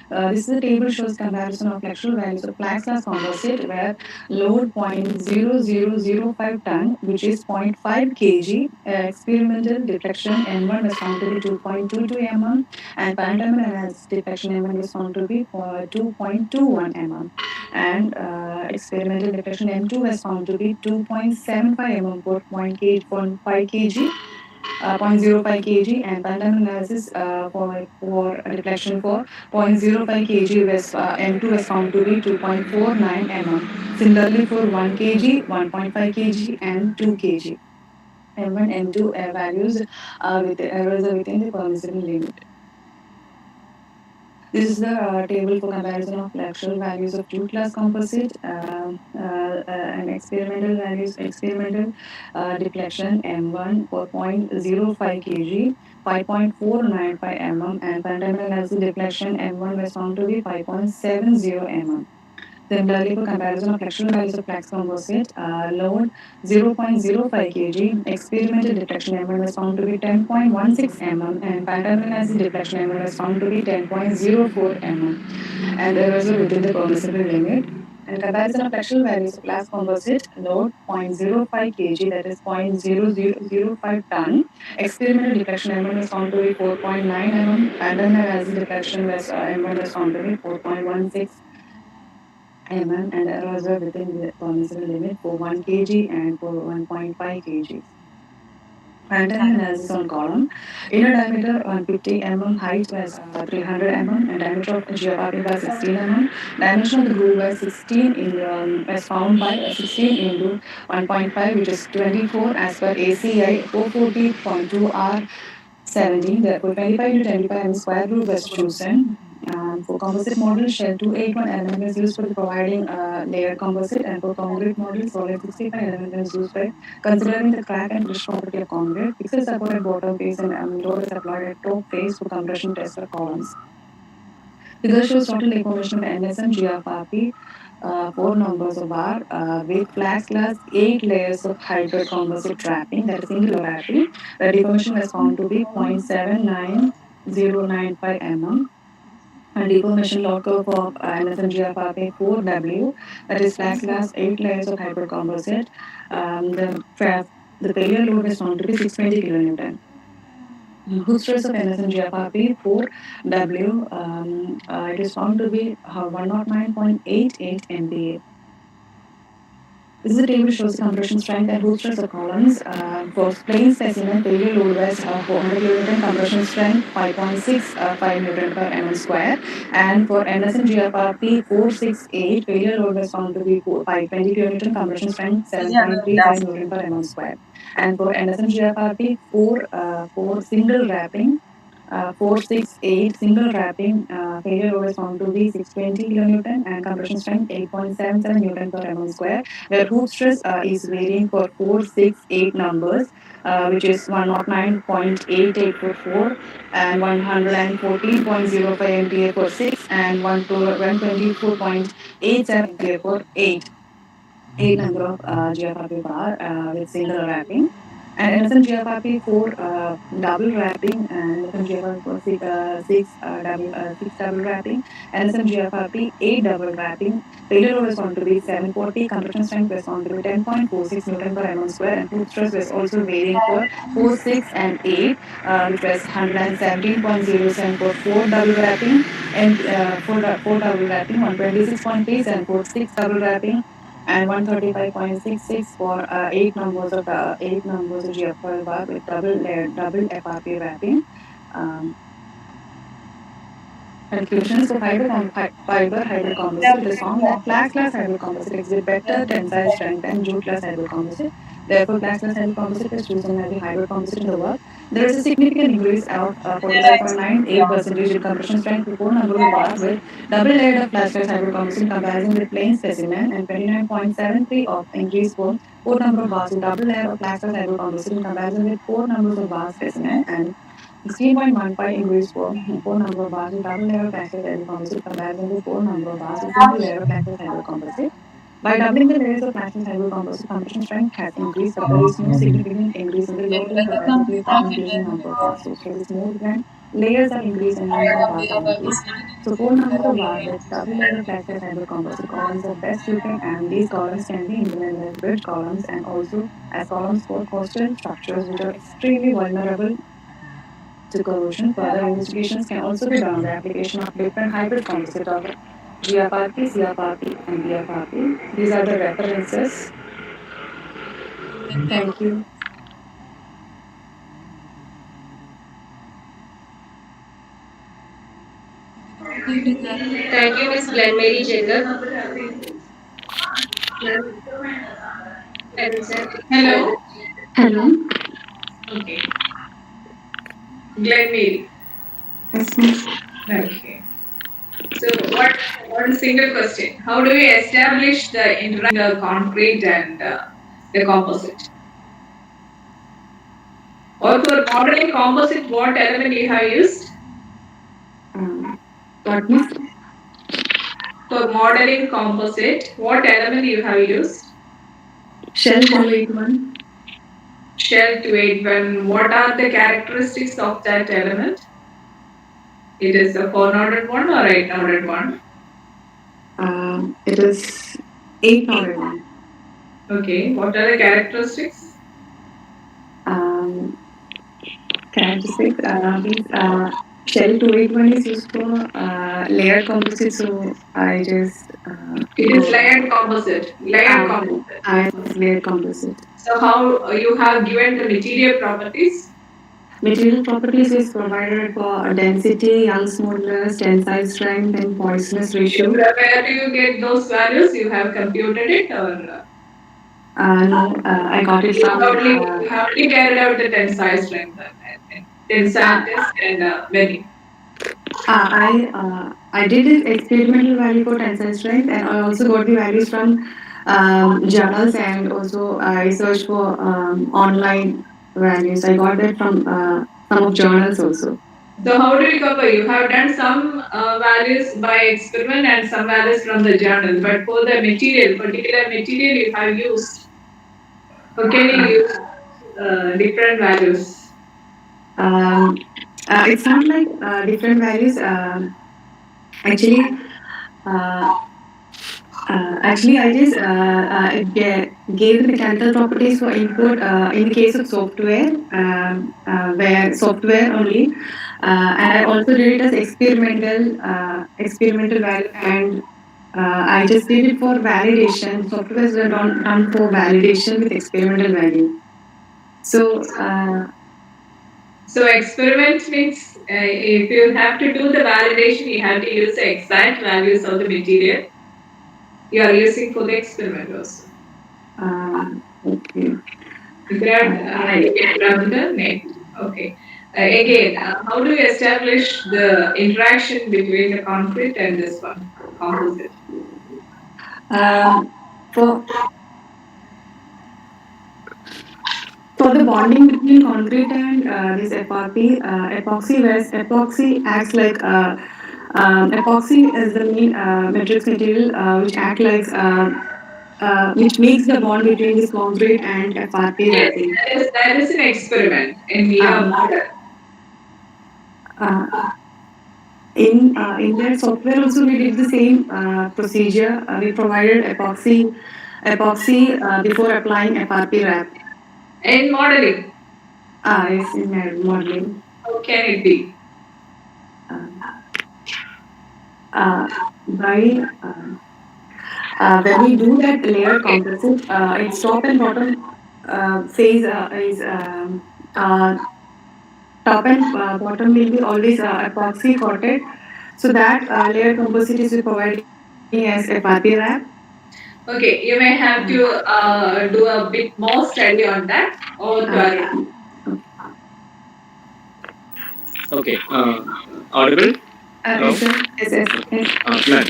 This is a table shows comparison of flexural values of flax glass composite, where load 0.0005 ton, which is 0.5 kg. Experimental deflection M1 was found to be 2.22 mm, and pandemic analysis deflection M1 was found to be 2.21 mm. And experimental deflection M2 was found to be 2.75 mm for 0.5 kg. 0.05 kg, and pandemic analysis for deflection for 0.05 kg was M2 was found to be 2.49 mm. Similarly for 1 kg, 1.5 kg, and 2 kg. M1 M2 values with errors are within the permissible limit. This is the table for comparison of flexural values of jute glass composite and experimental values. Experimental deflection M1 for 0.05 kg, 5.495 mm, and pandemic analysis deflection M1 was found to be 5.70 mm. Similarly, for comparison of flexural values of flax composite, load 0.05 kg, experimental deflection M1 was found to be 10.16 mm, and pandemic analysis deflection M1 was found to be 10.04 mm, and errors are within the permissible limit. And comparison of flexural values of flax composite, load 0.05 kg, that is 0.0005 ton. Experimental deflection M1 was found to be 4.9 mm, pandemic analysis deflection was M1 was found to be 4.16 mm, and errors are within the permissible limit for 1 kg and for 1.5 kg. Pandemic analysis on column. Inner diameter 150 mm, height was 300 mm, and diameter of geopiping was 16 mm. Dimension of the groove was 16 was found by 16 into 1.5, which is 24 as per ACI 440.2 R 17. Therefore, 25 into 25 mm square groove was chosen. For composite models, shell 281 element is used for providing layered composite, and for concrete models, solid 65 element is used for considering the crack and friction property of concrete. Pixel supported bottom face and load is applied at top face for compression test for columns. Figure shows total deformation of NSM GFRP, 4 numbers of bar with flax glass, 8 layers of hybrid composite wrapping, that is single wrapping. The deformation was found to be 0.79095 mm. And deformation log curve of NSM GFRP 4W, that is flax glass, 8 layers of hybrid composite. The failure load was found to be 620 kilonewton. Hook stress of NSM GFRP 4W, it is found to be 109.88 MPa. This is a table shows the compression strength and hook stress of columns. For plain specimen, failure load was 400 kN, compression strength 5.65 Newton per mm square. And for NSM GFRP 468, failure load was found to be 520 kN, compression strength 7.35 Newton per mm square. And for NSM GFRP 4 single wrapping, 468 single wrapping, failure load is found to be 620 kilonewton and compression strength 8.77 Newton per mm square, where hoop stress is varying for 468 numbers, which is 109.88 for 4 and 114.05 MPa for 6 and 124.87 MPa for 8. 8 number of GFRP bar with single wrapping. And NSM GFRP 4 double wrapping, and NSM GFRP 6 double wrapping, NSM GFRP 8 double wrapping. Failure load was found to be 740, compression strength was found to be 10.46 Newton per mm square, and hoop stress was also varying for 4, 6, and 8, which was 117.07 for 4 double wrapping, and 4 double wrapping, 126.37 for 6 double wrapping, and 135.66 for 8 numbers of GFR bar with double FRP wrapping. Conclusions for fiber hybrid composite, it is found that flax glass hybrid composite exhibit better tensile strength than jute glass hybrid composite. Therefore, flax glass hybrid composite is chosen as the hybrid composite in the world. There is a significant increase of 45.98% in compression strength with 4 number of bars with double layered of flax glass hybrid composite in comparison with plain specimen, and 29.73 of increase for 4 number of bars with double layer of flax glass hybrid composite in comparison with 4 numbers of bars specimen, and 16.15 increase for 4 number of bars with double layer of flax glass hybrid composite in comparison with 4 number of bars with single layer of flax glass hybrid composite. By doubling the layers of flax glass hybrid composite, compression strength has increased, but there is no significant increase in the loading capacity of increasing number of bars. So it is more than layers are increased and number of bars are increased. So 4 numbers of bars with double layer of flax glass hybrid composite columns are best suited, and these columns can be implemented as bridge columns and also as columns for coastal structures which are extremely vulnerable to corrosion. Further investigations can also be done on the application of different hybrid composite of GFRP, CFRP, and BFRP. These are the references. Thank you. Thank you, Ms. Glen Mary Jacob. Hello. Hello. Okay. Glen Mary. Yes, miss. Okay. So what one single question. How do we establish the interaction of the concrete and the composite? Or for modeling composite, what element you have used? What, miss? For modeling composite, what element you have used? Shell 281. Shell 281. What are the characteristics of that element? It is a 4-noded one or 8-noded one? It is 8-noded one. Okay. What are the characteristics? Characteristics. Shell 281 is used for layered composite, so I just. It is layered composite. Layered composite. I layered composite. So how you have given the material properties? Material properties is provided for density, Young's modulus, tensile strength, and Poisson's ratio. Where do you get those values? You have computed it or? No, I got it from. You have only carried out the tensile strength, tensile test, and many. I I did this experimental value for tensile strength, and I also got the values from journals, and also I searched for online values. I got that from some of journals also. So how do you compare? You have done some values by experiment and some values from the journal, but for the material, particular material you have used, how can you use different values? It's not like different values. Actually, I just gave the mechanical properties for input in the case of software, where software only, and I also did it as experimental value, and I just did it for validation. Softwares were done for validation with experimental value. So. So experiment means if you have to do the validation, you have to use the exact values of the material you are using for the experiment also. Okay. From the net. Okay. Again, how do you establish the interaction between the concrete and this one, composite? For the bonding between concrete and this FRP, epoxy acts like epoxy is the main matrix material which acts like which makes the bond between this concrete and FRP wrapping. Yes, that is an experiment in your model. In their software also we did the same procedure. We provided epoxy before applying FRP wrap. In modeling? Yes, in modeling. How can it be? When we do that layer composite, its top and bottom phase is top and bottom will be always epoxy coated. So that layer composite is providing as FRP wrap. Okay, you may have to do a bit more study on that. Okay, audible? Yes. Plan.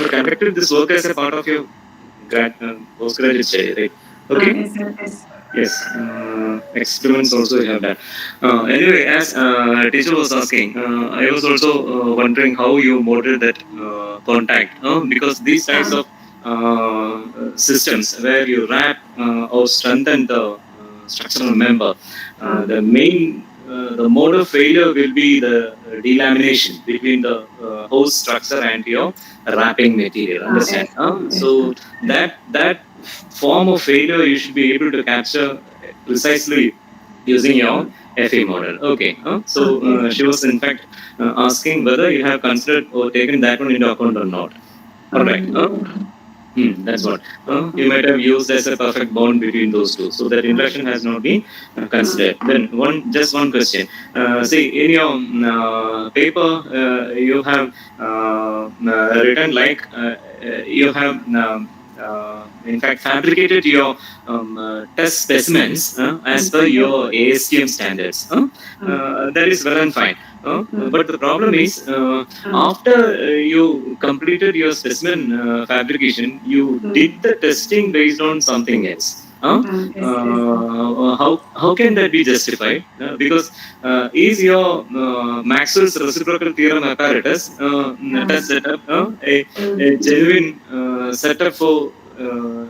You conducted this work as a part of your postgraduate study, right? Okay. Yes, experiments also you have done. Anyway, as teacher was asking, I was also wondering how you modeled that contact, because these types of systems where you wrap or strengthen the structural member, the mode of failure will be the delamination between the host structure and your wrapping material. Understand? So that form of failure you should be able to capture precisely using your FA model. Okay. So she was in fact asking whether you have considered or taken that one into account or not. All right. That's what you might have used as a perfect bond between those two. So that interaction has not been considered. Then just one question. See, in your paper, you have written like you have in fact fabricated your test specimens as per your ASTM standards. That is well and fine. But the problem is, after you completed your specimen fabrication, you did the testing based on something else. How can that be justified? Because is your Maxwell's reciprocal theorem apparatus test setup a genuine setup for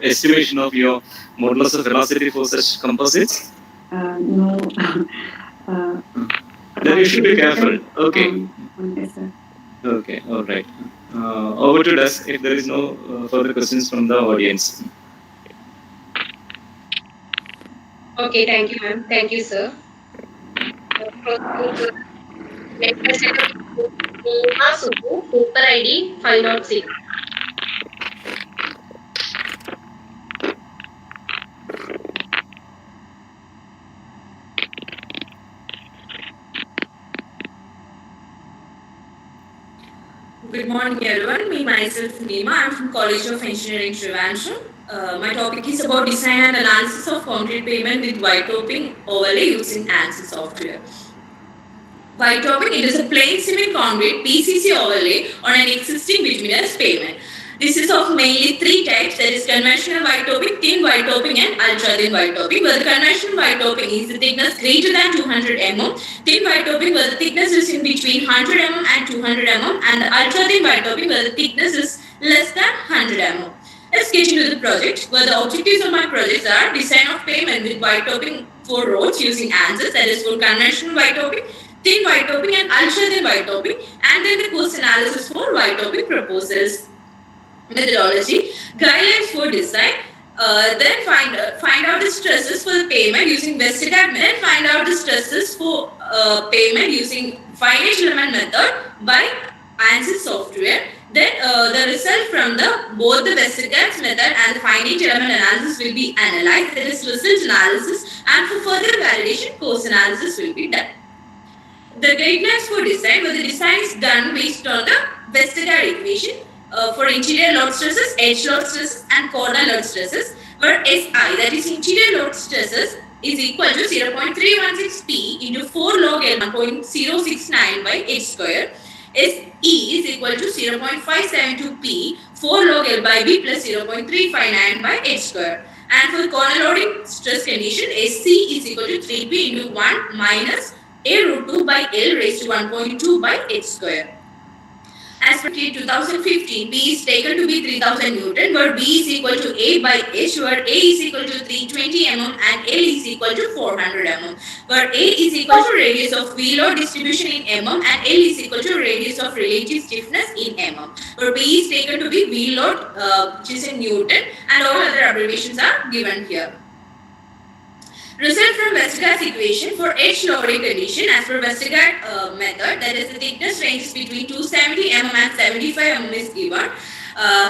estimation of your modulus of velocity for such composites? No. Then you should be careful. Okay. Okay. All right. Over to us if there is no further questions from the audience. Okay, thank you, ma'am. Thank you, sir. Let us set up Subu, Cooper ID 506. Good morning, everyone. Myself, Neema. I'm from College of Engineering, Trivandrum. My topic is about design and analysis of concrete pavement with white topping overlay using ANSYS software. White topping, it is a plain cement concrete PCC overlay on an existing bituminous pavement. This is of mainly three types, that is conventional white topping, thin white topping and ultra thin white topping, where the conventional white topping is the thickness greater than 200 mm, thin white topping where the thickness is in between 100 mm and 200 mm, and the ultra thin white topping where the thickness is less than 100 mm. Let's get into the project, where the objectives of my projects are design of pavement with white topping for roads using ANSYS, that is for conventional white topping, thin white topping and ultra thin white topping, and then the cost analysis for white topping proposals. Methodology, guidelines for design, then find out the stresses for the pavement using Westergaard method, then find out the stresses for pavement using finite element method by ANSYS software. Then the result from both the Westergaard's method and the finite element analysis will be analyzed, that is result analysis, and for further validation, cost analysis will be done. The guidelines for design, where the design is done based on the Westergaard equation for interior load stresses, edge load stresses and corner load stresses, where SI, that is interior load stresses, is equal to 0.316 P into 4 log L 1.069 by H square. SE is equal to 0.572 P 4 log L by B plus 0.359 by H square. And for corner loading stress condition, SC is equal to 3P into 1 minus A root 2 by L raised to 1.2 by H square. As per 2015, B is taken to be 3000 Newton, where B is equal to A by H, where A is equal to 320 mm and L is equal to 400 mm, where A is equal to radius of V load distribution in mm and L is equal to radius of relative stiffness in mm, where B is taken to be V load, which is in Newton, and all other abbreviations are given here. Result from Westergaard's equation for edge loading condition as per Westergaard method, that is the thickness ranges between 270 mm and 75 mm is given.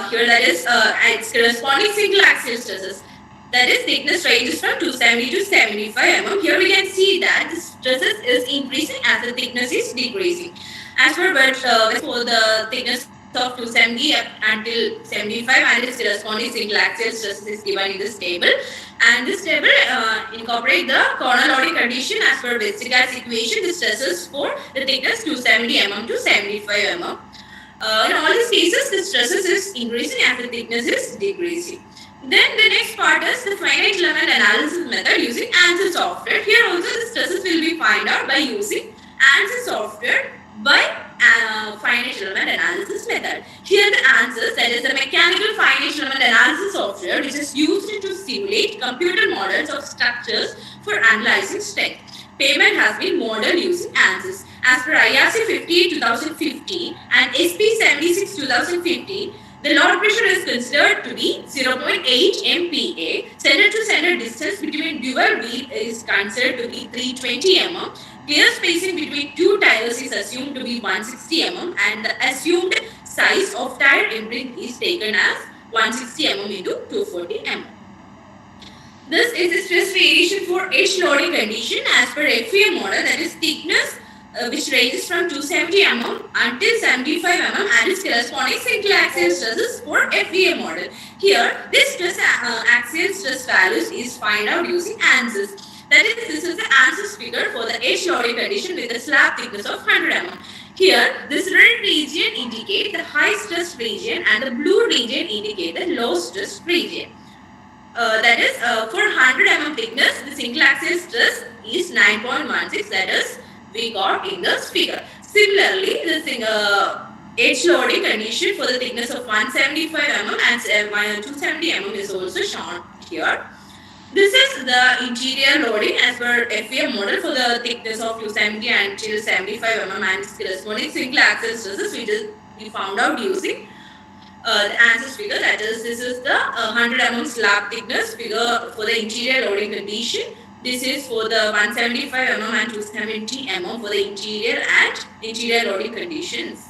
Here that is its corresponding single axial stresses. That is thickness ranges from 270 to 75 mm. Here we can see that the stresses is increasing as the thickness is decreasing. As per for the thickness of 270 until 75 and its corresponding single axial stresses is given in this table. And this table incorporate the corner loading condition as per Westergaard's equation. The stresses for the thickness 270 mm to 75 mm. In all these cases, the stresses is increasing as the thickness is decreasing. Then the next part is the finite element analysis method using ANSYS software. Here also the stresses will be found out by using ANSYS software by finite element analysis method. Here the ANSYS, that is the mechanical finite element analysis software, which is used to simulate computer models of structures for analyzing strength. Pavement has been modeled using ANSYS. As per IRC 58/2015 and SP 76/2015, the load pressure is considered to be 0.8 MPa. Center to center distance between dual wheel is considered to be 320 mm. Clear spacing between two tires is assumed to be 160 mm and the assumed size of tire imprint is taken as 160 mm into 240 mm. This is the stress variation for edge loading condition as per FEA model, that is thickness which ranges from 270 mm until 75 mm and its corresponding single axial stresses for FEA model. Here, this stress axial stress values is found out using ANSYS. That is, this is the ANSYS figure for the edge loading condition with a slab thickness of 100 mm. Here, this red region indicates the high stress region and the blue region indicates the low stress region. That is, for 100 mm thickness, the single axial stress is 9.16, that is, we got in this figure. Similarly, the edge loading condition for the thickness of 175 mm and 270 mm is also shown here. This is the interior loading as per FEA model for the thickness of 270 until 75 mm and corresponding single axial stresses, which is we found out using the ANSYS figure. That is, this is the 100 mm slab thickness figure for the interior loading condition. This is for the 175 mm and 270 mm for the interior and interior loading conditions.